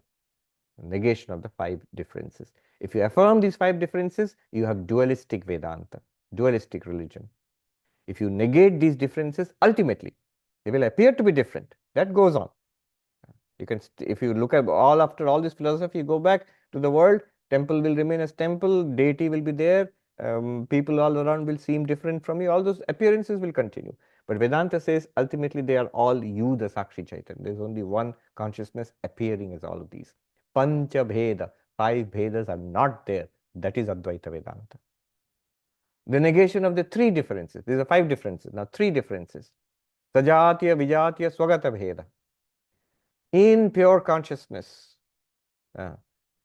Negation of the 5 differences. If you affirm these 5 differences, you have dualistic Vedanta, dualistic religion. If you negate these differences, ultimately, they will appear to be different. That goes on. You can, if you look at after all this philosophy, you go back to the world, temple will remain as temple, deity will be there, people all around will seem different from you, all those appearances will continue. But Vedanta says, ultimately, they are all you, the Sakshi Chaitanya. There's only one consciousness appearing as all of these. Pancha Bheda, 5 Bhedas are not there. That is Advaita Vedanta. The negation of the 3 differences. These are 5 differences. Now 3 differences. Sajatya, Vijatya, Swagata Bheda. In pure consciousness,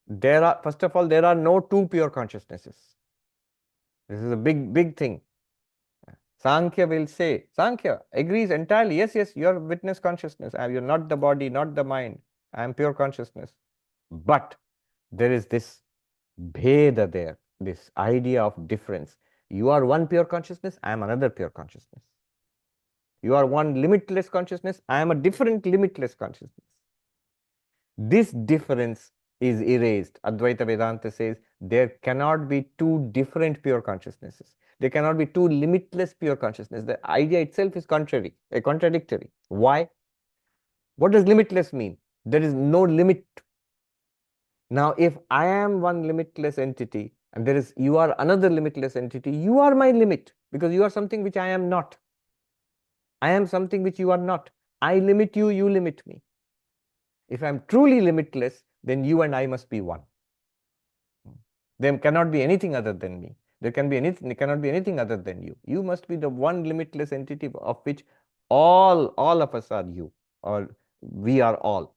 there are, first of all, there are no 2 pure consciousnesses. This is a big thing. Sankhya will say, Sankhya agrees entirely. Yes, you are witness consciousness. You're not the body, not the mind. I am pure consciousness. But there is this bheda there, this idea of difference. You are one pure consciousness, I am another pure consciousness. You are one limitless consciousness, I am a different limitless consciousness. This difference is erased. Advaita Vedanta says there cannot be 2 different pure consciousnesses. There cannot be 2 limitless pure consciousness. The idea itself is contradictory. Why? What does limitless mean? There is no limit. Now, if I am one limitless entity and you are another limitless entity, you are my limit, because you are something which I am not. I am something which you are not. I limit you, you limit me. If I am truly limitless, then you and I must be one. There cannot be anything other than me. There cannot be anything other than you. You must be the one limitless entity of which all of us are you, or we are all.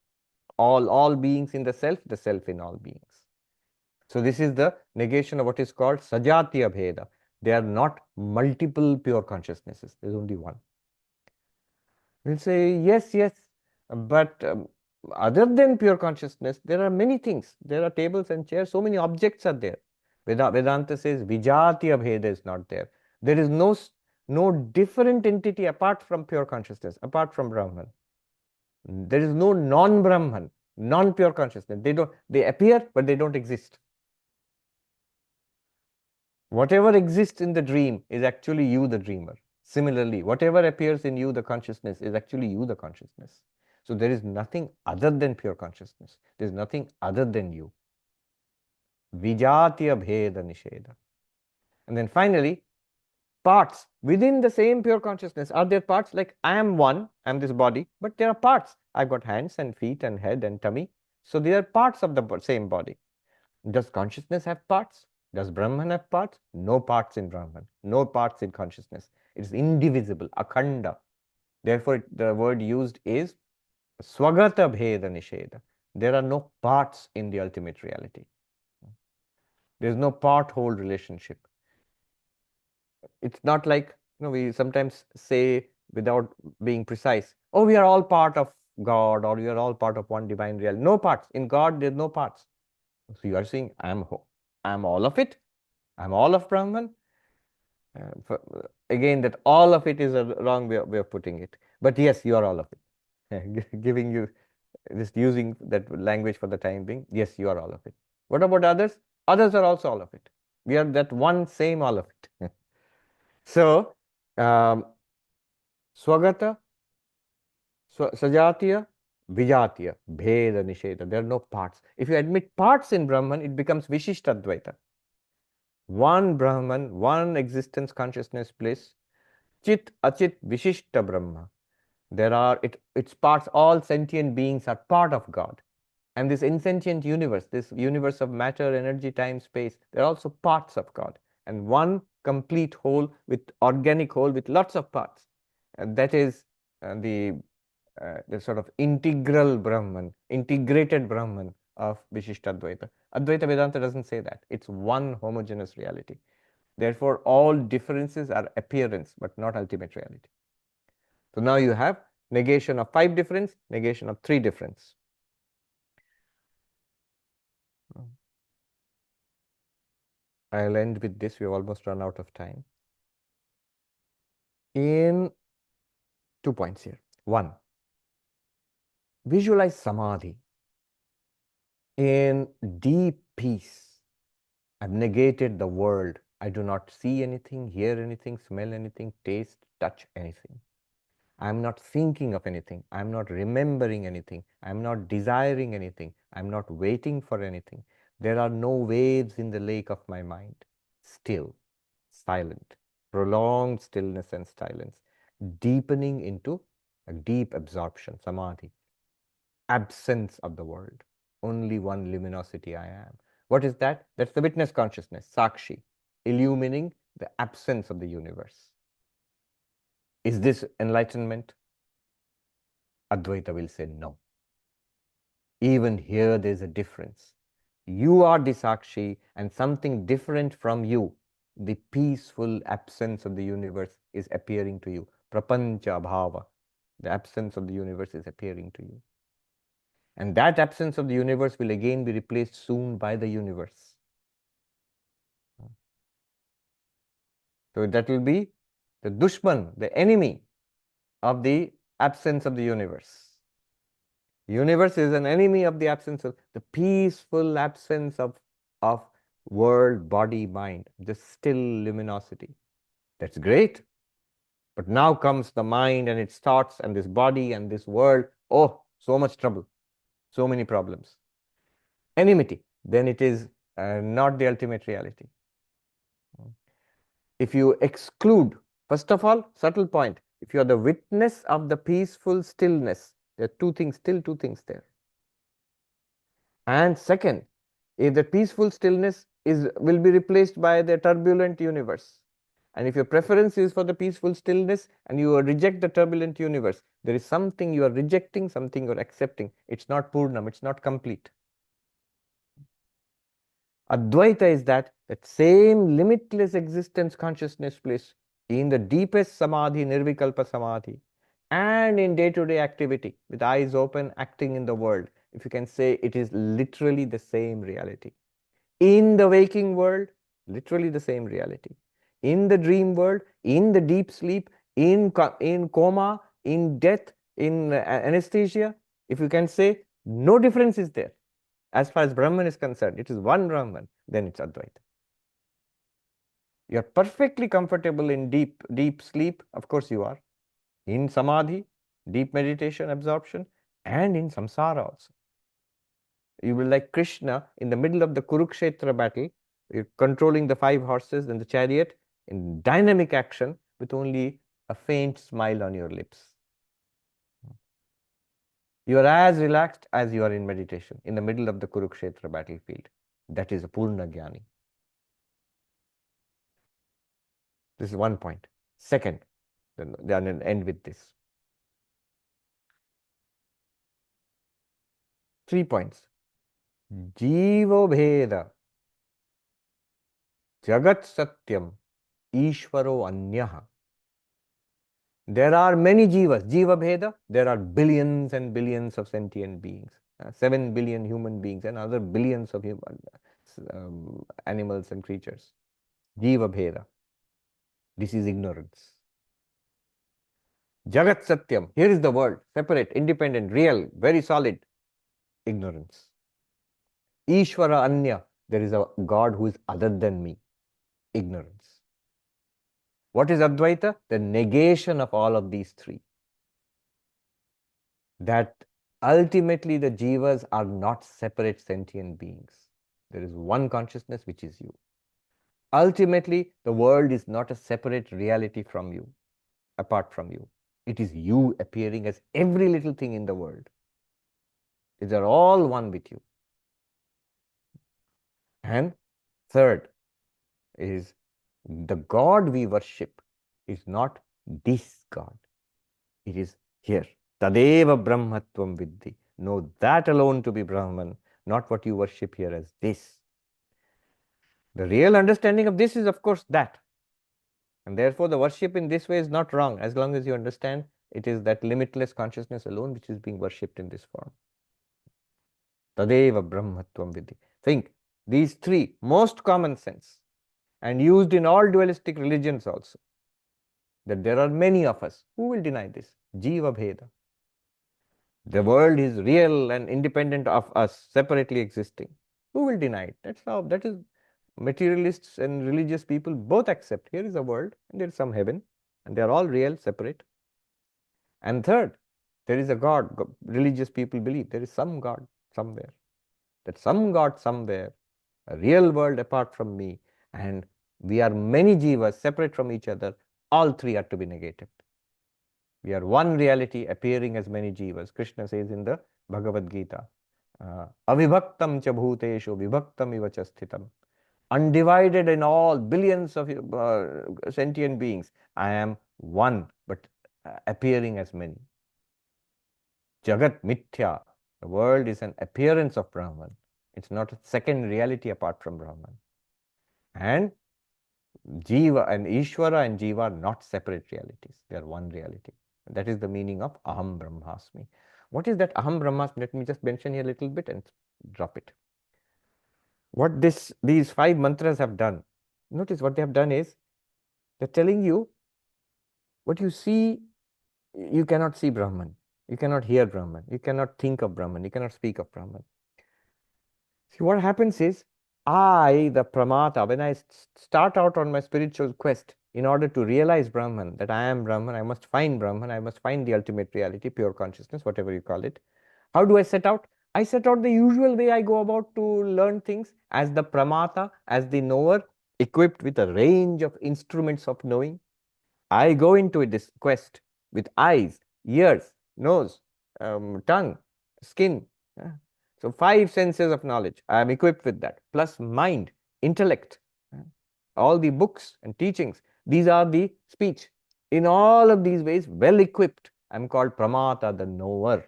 All beings in the self in all beings. So this is the negation of what is called Sajatya Bheda. They are not multiple pure consciousnesses. There is only one. We'll say, yes, but other than pure consciousness, there are many things. There are tables and chairs, so many objects are there. Vedanta says Vijatya Bheda is not there. There is no different entity apart from pure consciousness, apart from Brahman. There is no non-Brahman, non-pure consciousness. They appear, but they don't exist. Whatever exists in the dream is actually you, the dreamer. Similarly, whatever appears in you, the consciousness, is actually you, the consciousness. So there is nothing other than pure consciousness. There is nothing other than you. Vijatya Bheda Nisheda. And then finally, parts within the same pure consciousness. Are there parts? Like I am one, I am this body, but there are parts. I've got hands and feet and head and tummy. So they are parts of the same body. Does consciousness have parts? Does Brahman have parts? No parts in Brahman, no parts in consciousness. It is indivisible, akhanda. Therefore, the word used is swagata bheda nisheda. There are no parts in the ultimate reality. There is no part-whole relationship. It's not like, we sometimes say without being precise, oh, we are all part of God, or we are all part of one divine reality. No parts. In God, there's no parts. So you are saying, I'm all of it. I'm all of Brahman. Again, that all of it is a wrong way of putting it. But yes, you are all of it. Giving you, just using that language for the time being, yes, you are all of it. What about others? Others are also all of it. We are that one same all of it. So, Swagata, Sajatiya, Vijatiya, Bheda Nisheda. There are no parts. If you admit parts in Brahman, it becomes Vishishtadvaita. One Brahman, one existence, consciousness, bliss, Chit, Achit, Vishishta Brahma. There are, its parts, all sentient beings are part of God. And this insentient universe, this universe of matter, energy, time, space, they're also parts of God. And one complete whole, with organic whole, with lots of parts. And that is the sort of integral Brahman, integrated Brahman of Vishishtadvaita. Advaita Vedanta doesn't say that. It's one homogeneous reality. Therefore, all differences are appearance, but not ultimate reality. So now you have negation of 5 difference, negation of 3 difference. I'll end with this. We've almost run out of time. In 2 points here. 1, visualize samadhi in deep peace. I've negated the world. I do not see anything, hear anything, smell anything, taste, touch anything. I'm not thinking of anything. I'm not remembering anything. I'm not desiring anything. I'm not waiting for anything. There are no waves in the lake of my mind. Still, silent, prolonged stillness and silence, deepening into a deep absorption, samadhi, absence of the world, only one luminosity I am. What is that? That's the witness consciousness, sakshi, illumining the absence of the universe. Is this enlightenment? Advaita will say no. Even here there is a difference. You are the sakshi, and something different from you, the peaceful absence of the universe, is appearing to you. Prapancha bhava, the absence of the universe is appearing to you. And that absence of the universe will again be replaced soon by the universe. So that will be the dushman, the enemy of the absence of the universe. The universe is an enemy of the absence of the peaceful absence of world, body, mind, the still luminosity. That's great. But now comes the mind and its thoughts and this body and this world. Oh, so much trouble, so many problems. Enmity, then it is not the ultimate reality. If you exclude, first of all, subtle point, if you are the witness of the peaceful stillness, there are still two things there. And second, if the peaceful stillness will be replaced by the turbulent universe, and if your preference is for the peaceful stillness and you reject the turbulent universe, there is something you are rejecting, something you are accepting. It's not Purnam, it's not complete. Advaita is that same limitless existence consciousness bliss in the deepest samadhi, nirvikalpa samadhi, and in day-to-day activity, with eyes open, acting in the world. If you can say, it is literally the same reality. In the waking world, literally the same reality. In the dream world, in the deep sleep, in coma, in death, in anesthesia, if you can say, no difference is there. As far as Brahman is concerned, it is one Brahman, then it's Advaita. You are perfectly comfortable in deep sleep, of course you are. In samadhi, deep meditation, absorption, and in samsara also. You will like Krishna in the middle of the Kurukshetra battle, you're controlling the 5 horses and the chariot in dynamic action with only a faint smile on your lips. You are as relaxed as you are in meditation in the middle of the Kurukshetra battlefield. That is a Purna Jnani. This is one point. Second, then I'll end with this. 3 points. Jiva Bheda, Jagat Satyam, Ishvaro Anyaha. There are many jivas. Jiva Bheda, there are billions and billions of sentient beings. 7 billion human beings and other billions of animals and creatures. Jiva Bheda. This is ignorance. Jagat Satyam. Here is the world. Separate, independent, real, very solid. Ignorance. Ishvara Anya. There is a God who is other than me. Ignorance. What is Advaita? The negation of all of these three. That ultimately the jivas are not separate sentient beings. There is one consciousness which is you. Ultimately, the world is not a separate reality from you, apart from you. It is you appearing as every little thing in the world. These are all one with you. And third is the God we worship is not this God. It is here. Tadeva Brahmatvam Viddhi. Know that alone to be Brahman, not what you worship here as this. The real understanding of this is, of course, that. And therefore, the worship in this way is not wrong, as long as you understand it is that limitless consciousness alone which is being worshipped in this form. Tadeva Brahmatvam Viddhi. Think, these three, most common sense, and used in all dualistic religions also, that there are many of us. Who will deny this? Jiva Bheda. The world is real and independent of us, separately existing. Who will deny it? That is materialists and religious people both accept. Here is a world and there is some heaven and they are all real, separate. And third, there is a God. Religious people believe there is some God somewhere. That some God somewhere, a real world apart from me, and we are many jivas separate from each other. All three are to be negated. We are one reality appearing as many jivas. Krishna says in the Bhagavad Gita, Avibhaktam cha bhuteshu vibhaktam iva cha sthitam. Undivided in all billions of sentient beings, I am one, but appearing as many. Jagat Mithya, the world is an appearance of Brahman. It's not a second reality apart from Brahman. And Jiva and Ishvara and Jiva are not separate realities. They are one reality. That is the meaning of Aham Brahmasmi. What is that Aham Brahmasmi? Let me just mention here a little bit and drop it. What these 5 mantras have done, notice what they have done is, they're telling you what you see, you cannot see Brahman, you cannot hear Brahman, you cannot think of Brahman, you cannot speak of Brahman. See, what happens is, I, the Pramata, when I start out on my spiritual quest, in order to realize Brahman, that I am Brahman, I must find Brahman, I must find the ultimate reality, pure consciousness, whatever you call it. How do I set out? I set out the usual way I go about to learn things, as the Pramata, as the knower, equipped with a range of instruments of knowing. I go into this quest with eyes, ears, nose, tongue, skin. So 5 senses of knowledge. I am equipped with that, plus mind, intellect, all the books and teachings. These are the speech. In all of these ways, well equipped, I am called Pramata, the knower.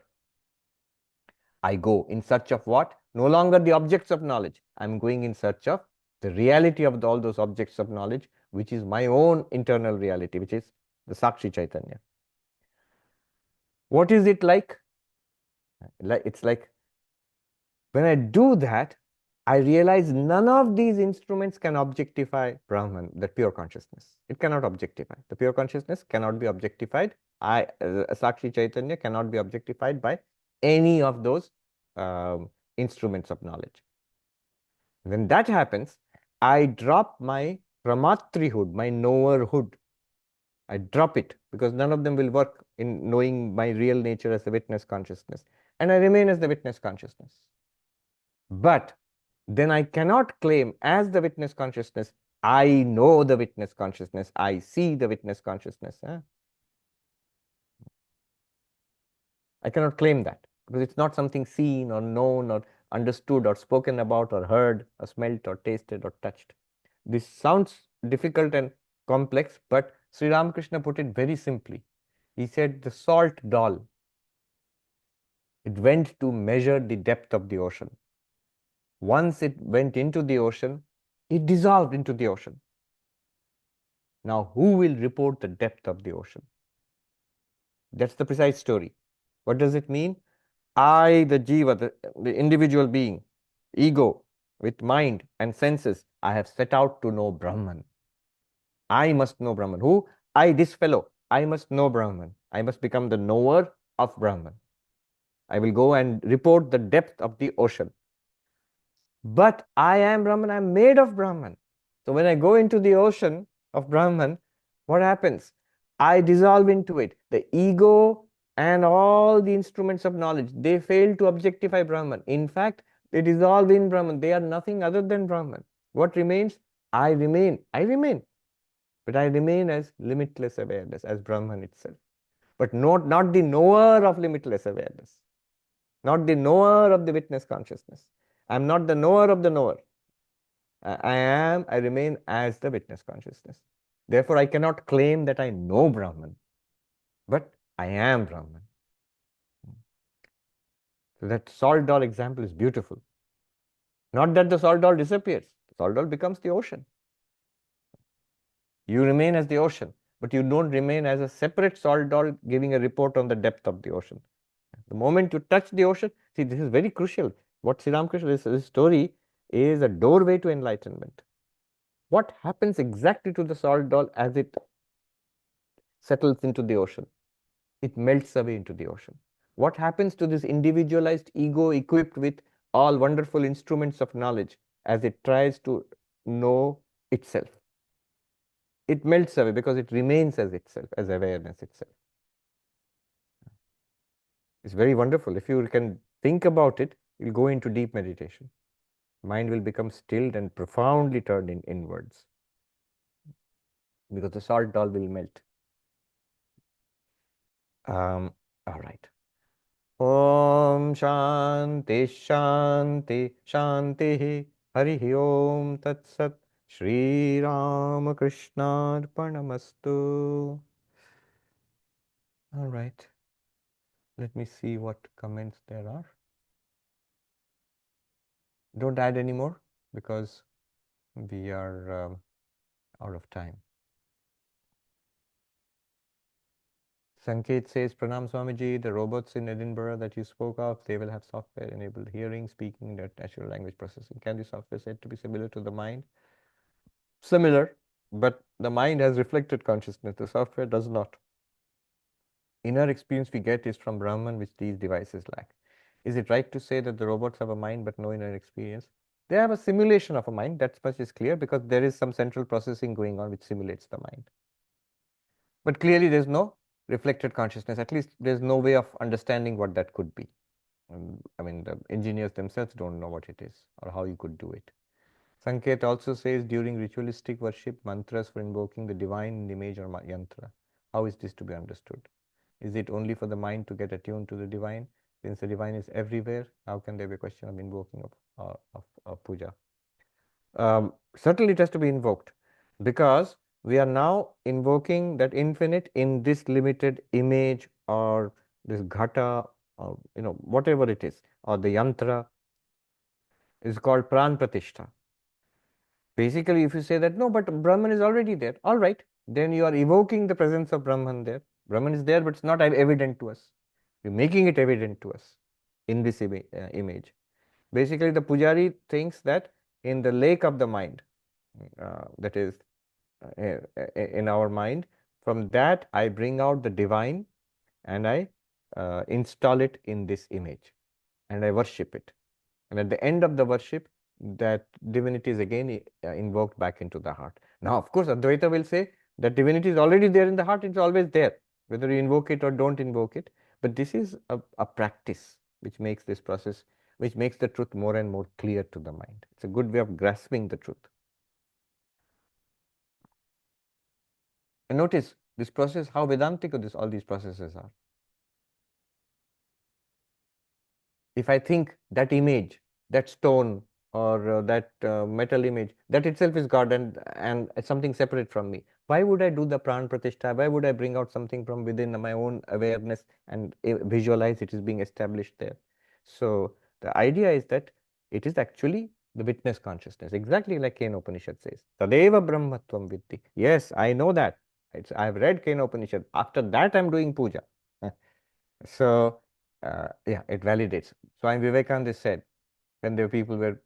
I go in search of what? No longer the objects of knowledge. I am going in search of the reality of all those objects of knowledge, which is my own internal reality, which is the Sakshi Chaitanya. What is it like? It's like, when I do that, I realize none of these instruments can objectify Brahman, the pure consciousness. It cannot objectify. The pure consciousness cannot be objectified. Sakshi Chaitanya cannot be objectified by any of those instruments of knowledge. When that happens, I drop my Pramatrihood, my knowerhood. I drop it because none of them will work in knowing my real nature as the witness consciousness. And I remain as the witness consciousness. But then I cannot claim as the witness consciousness, I know the witness consciousness, I see the witness consciousness. I cannot claim that because it's not something seen or known or understood or spoken about or heard or smelt or tasted or touched. This sounds difficult and complex, but Sri Ramakrishna put it very simply. He said the salt doll, it went to measure the depth of the ocean. Once it went into the ocean, it dissolved into the ocean. Now, who will report the depth of the ocean? That's the precise story. What does it mean? I, the jiva, the individual being, ego, with mind and senses, I have set out to know Brahman. I must know Brahman. Who? I, this fellow. I must know Brahman. I must become the knower of Brahman. I will go and report the depth of the ocean. But I am Brahman. I am made of Brahman. So when I go into the ocean of Brahman, what happens? I dissolve into it. The ego and all the instruments of knowledge, they fail to objectify Brahman. In fact, they dissolve in Brahman. They are nothing other than Brahman. What remains? I remain. I remain. But I remain as limitless awareness, as Brahman itself. But not the knower of limitless awareness, not the knower of the witness consciousness. I am not the knower of the knower. I remain as the witness consciousness. Therefore, I cannot claim that I know Brahman, but I am Brahman. So that salt doll example is beautiful. Not that the salt doll disappears. The salt doll becomes the ocean. You remain as the ocean, but you don't remain as a separate salt doll giving a report on the depth of the ocean. The moment you touch the ocean, see, this is very crucial. What Sri Ramakrishna, this story is a doorway to enlightenment. What happens exactly to the salt doll as it settles into the ocean? It melts away into the ocean. What happens to this individualized ego equipped with all wonderful instruments of knowledge as it tries to know itself? It melts away because it remains as itself, as awareness itself. It's very wonderful. If you can think about it, you'll go into deep meditation. Mind will become stilled and profoundly turned inwards because the salt doll will melt. All right. Om Shanti Shanti Shanti Hari Om Tat Sat Shri Ramakrishna Arpanamastu. All right. Let me see what comments there are. Don't add any more because we are out of time. Sanket says, Pranam Swamiji, the robots in Edinburgh that you spoke of, they will have software-enabled hearing, speaking, natural language processing. Can the software said to be similar to the mind? Similar, but the mind has reflected consciousness. The software does not. Inner experience we get is from Brahman, which these devices lack. Is it right to say that the robots have a mind but no inner experience? They have a simulation of a mind, that much is clear, because there is some central processing going on which simulates the mind. But clearly there's no reflected consciousness. At least there's no way of understanding what that could be. I mean, the engineers themselves don't know what it is or how you could do it. Sanket also says during ritualistic worship, mantras for invoking the divine in image or yantra. How is this to be understood? Is it only for the mind to get attuned to the divine? Since the divine is everywhere, how can there be a question of invoking of puja? Certainly it has to be invoked because we are now invoking that infinite in this limited image or this ghata or whatever it is, or the yantra is called pran pratishtha. Basically, if you say that no, but Brahman is already there, all right, then you are evoking the presence of Brahman there. Brahman is there, but it's not evident to us. You're making it evident to us in this image. Basically, the pujari thinks that in the lake of the mind, that is in our mind, from that I bring out the divine and I install it in this image and I worship it. And at the end of the worship, that divinity is again invoked back into the heart. Now, of course, Advaita will say that divinity is already there in the heart, it's always there, whether you invoke it or don't invoke it. But this is a practice which makes this process, which makes the truth more and more clear to the mind. It's a good way of grasping the truth. And notice this process, how Vedantic all these processes are. If I think that image, that stone or that metal image, that itself is God and it's something separate from me, Why would I do the pran pratishtha? Why would I bring out something from within my own awareness and visualize it is being established there? So the idea is that it is actually the witness consciousness, exactly like Kena Upanishad says. Tadeva brahmatvam vitti. Yes, I know that. I've read Kena Upanishad. After that, I'm doing puja. So, yeah, it validates. Swami Vivekananda said, when the people were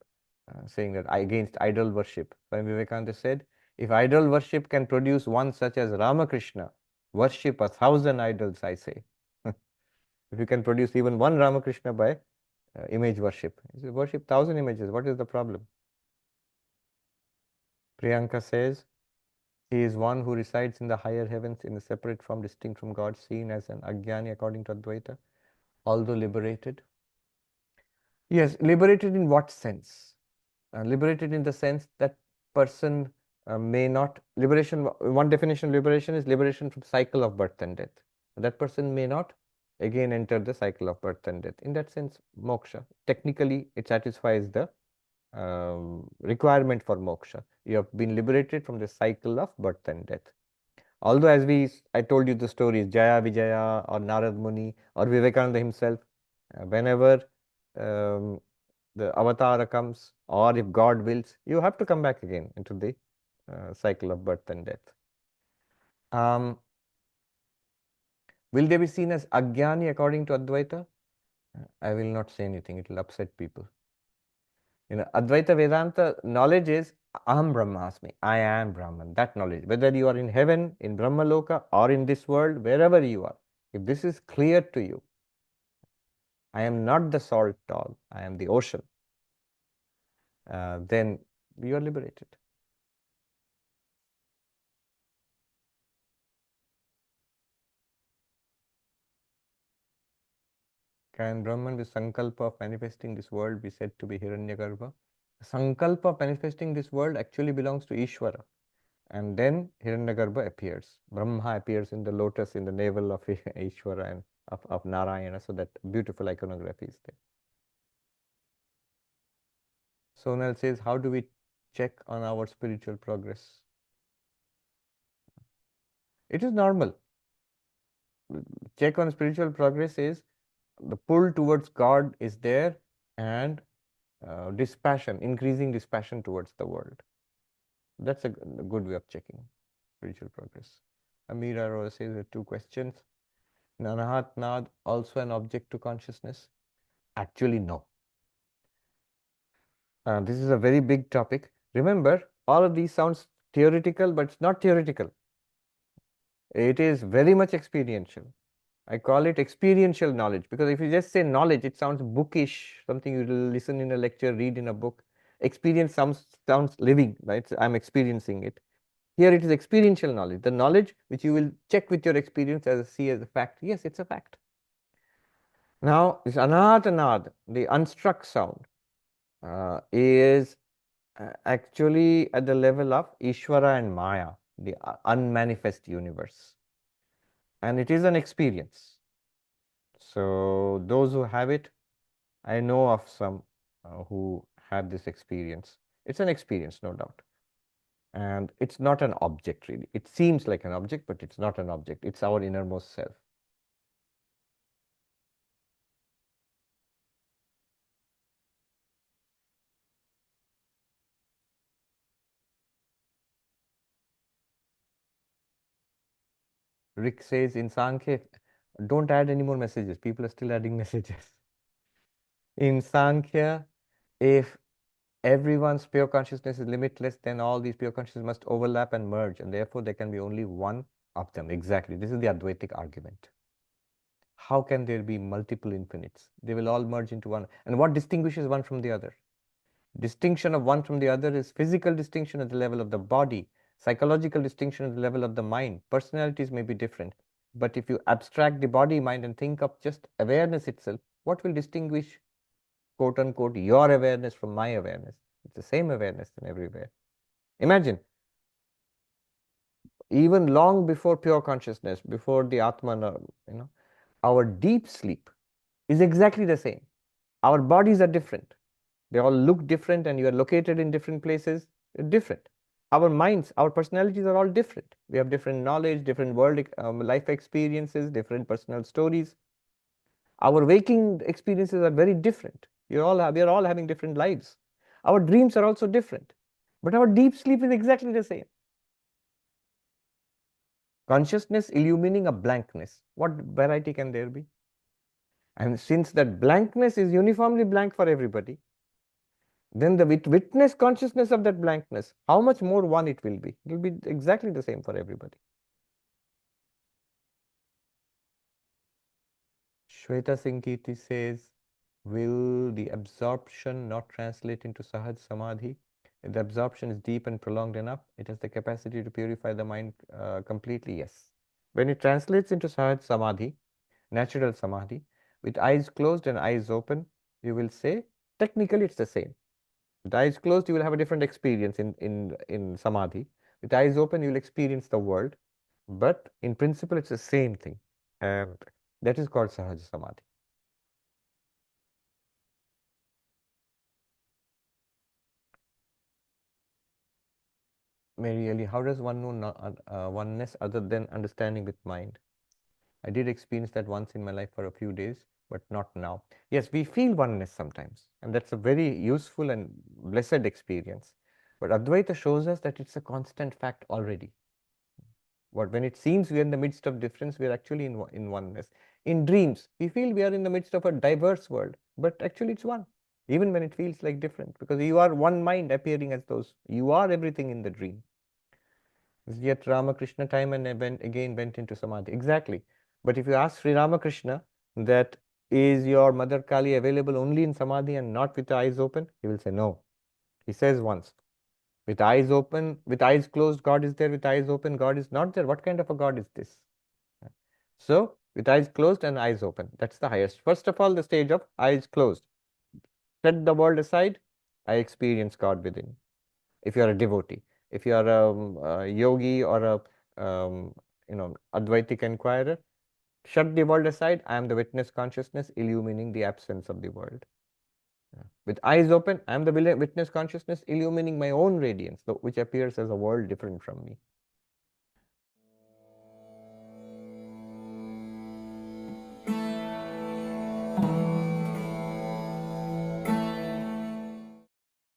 saying that against idol worship, Swami Vivekananda said, if idol worship can produce one such as Ramakrishna, worship 1,000 idols, I say. If you can produce even one Ramakrishna by image worship, you say, worship 1,000 images, what is the problem? Priyanka says, he is one who resides in the higher heavens in a separate form, distinct from God, seen as an Ajnani according to Advaita, although liberated. Yes, liberated in what sense? Liberated in the sense that person may not, liberation, one definition of liberation is liberation from cycle of birth and death. That person may not again enter the cycle of birth and death. In that sense, moksha, technically it satisfies the requirement for moksha. You have been liberated from the cycle of birth and death. Although I told you the stories, Jaya Vijaya or Narad Muni or Vivekananda himself, whenever the avatar comes, or if God wills, you have to come back again into the cycle of birth and death. Will they be seen as Ajnani according to Advaita? I will not say anything, it will upset people. Advaita Vedanta knowledge is Aham Brahmasmi, I am Brahman, that knowledge. Whether you are in heaven, in Brahmaloka, or in this world, wherever you are, if this is clear to you, I am not the salt all, I am the ocean, then you are liberated. Can Brahman with Sankalpa of manifesting this world be said to be Hiranyagarbha? Sankalpa of manifesting this world actually belongs to Ishvara. And then Hiranyagarbha appears. Brahma appears in the lotus in the navel of Ishvara and of Narayana. So that beautiful iconography is there. Sonal says, how do we check on our spiritual progress? It is normal. Check on spiritual progress is the pull towards God is there, and dispassion, increasing dispassion towards the world. That's a good way of checking spiritual progress. Amira Rose says there are two questions. Nanahat Nad also an object to consciousness? Actually, no. This is a very big topic. Remember, all of these sounds theoretical, but it's not theoretical. It is very much experiential. I call it experiential knowledge, because if you just say knowledge, it sounds bookish, something you listen in a lecture, read in a book. Experience sounds living, right? I'm experiencing it. Here it is experiential knowledge, the knowledge which you will check with your experience see as a fact. Yes, it's a fact. Now, this anad anad, the unstruck sound, is actually at the level of Ishvara and Maya, the unmanifest universe. And it is an experience. So those who have it, I know of some who have this experience. It's an experience, no doubt. And it's not an object really. It seems like an object, but it's not an object. It's our innermost self. Rick says in Sankhya, don't add any more messages. People are still adding messages. In Sankhya, if everyone's pure consciousness is limitless, then all these pure consciousness must overlap and merge, and therefore there can be only one of them. Exactly. This is the Advaitic argument. How can there be multiple infinites? They will all merge into one. And what distinguishes one from the other? Distinction of one from the other is physical distinction at the level of the body, psychological distinction at the level of the mind. Personalities may be different, but if you abstract the body, mind, and think of just awareness itself, what will distinguish, quote unquote, your awareness from my awareness? It's the same awareness in everywhere. Imagine, even long before pure consciousness, before the Atman, our deep sleep is exactly the same. Our bodies are different. They all look different, and you are located in different places, different. Our minds, our personalities are all different. We have different knowledge, different world life experiences, different personal stories. Our waking experiences are very different. We are all having different lives. Our dreams are also different, but our deep sleep is exactly the same. Consciousness illumining a blankness. What variety can there be? And since that blankness is uniformly blank for everybody, then the witness consciousness of that blankness, how much more one it will be? It will be exactly the same for everybody. Shweta Sinkiti says, will the absorption not translate into Sahaj Samadhi? If the absorption is deep and prolonged enough, it has the capacity to purify the mind completely, yes. When it translates into Sahaj Samadhi, natural Samadhi, with eyes closed and eyes open, you will say, technically it's the same. With eyes closed, you will have a different experience in Samadhi. With eyes open, you will experience the world. But in principle, it's the same thing. And that is called Sahaj Samadhi. Mary Ellie, how does one know oneness other than understanding with mind? I did experience that once in my life for a few days, but not now. Yes, we feel oneness sometimes, and that's a very useful and blessed experience. But Advaita shows us that it's a constant fact already. What when it seems we are in the midst of difference, we are actually in oneness. In dreams, we feel we are in the midst of a diverse world, but actually it's one, even when it feels like different, because you are one mind appearing as those. You are everything in the dream. Yet Ramakrishna time and again went into samadhi. Exactly. But if you ask Sri Ramakrishna that is your Mother Kali available only in samadhi and not with the eyes open, he will say no. He says once, with eyes open, with eyes closed, God is there. With eyes open, God is not there. What kind of a God is this? So, with eyes closed and eyes open, that's the highest. First of all, the stage of eyes closed. Set the world aside, I experience God within. If you are a devotee, if you are a yogi or a Advaitic inquirer, shut the world aside. I am the witness consciousness illumining the absence of the world. With eyes open, I am the witness consciousness illumining my own radiance, which appears as a world different from me.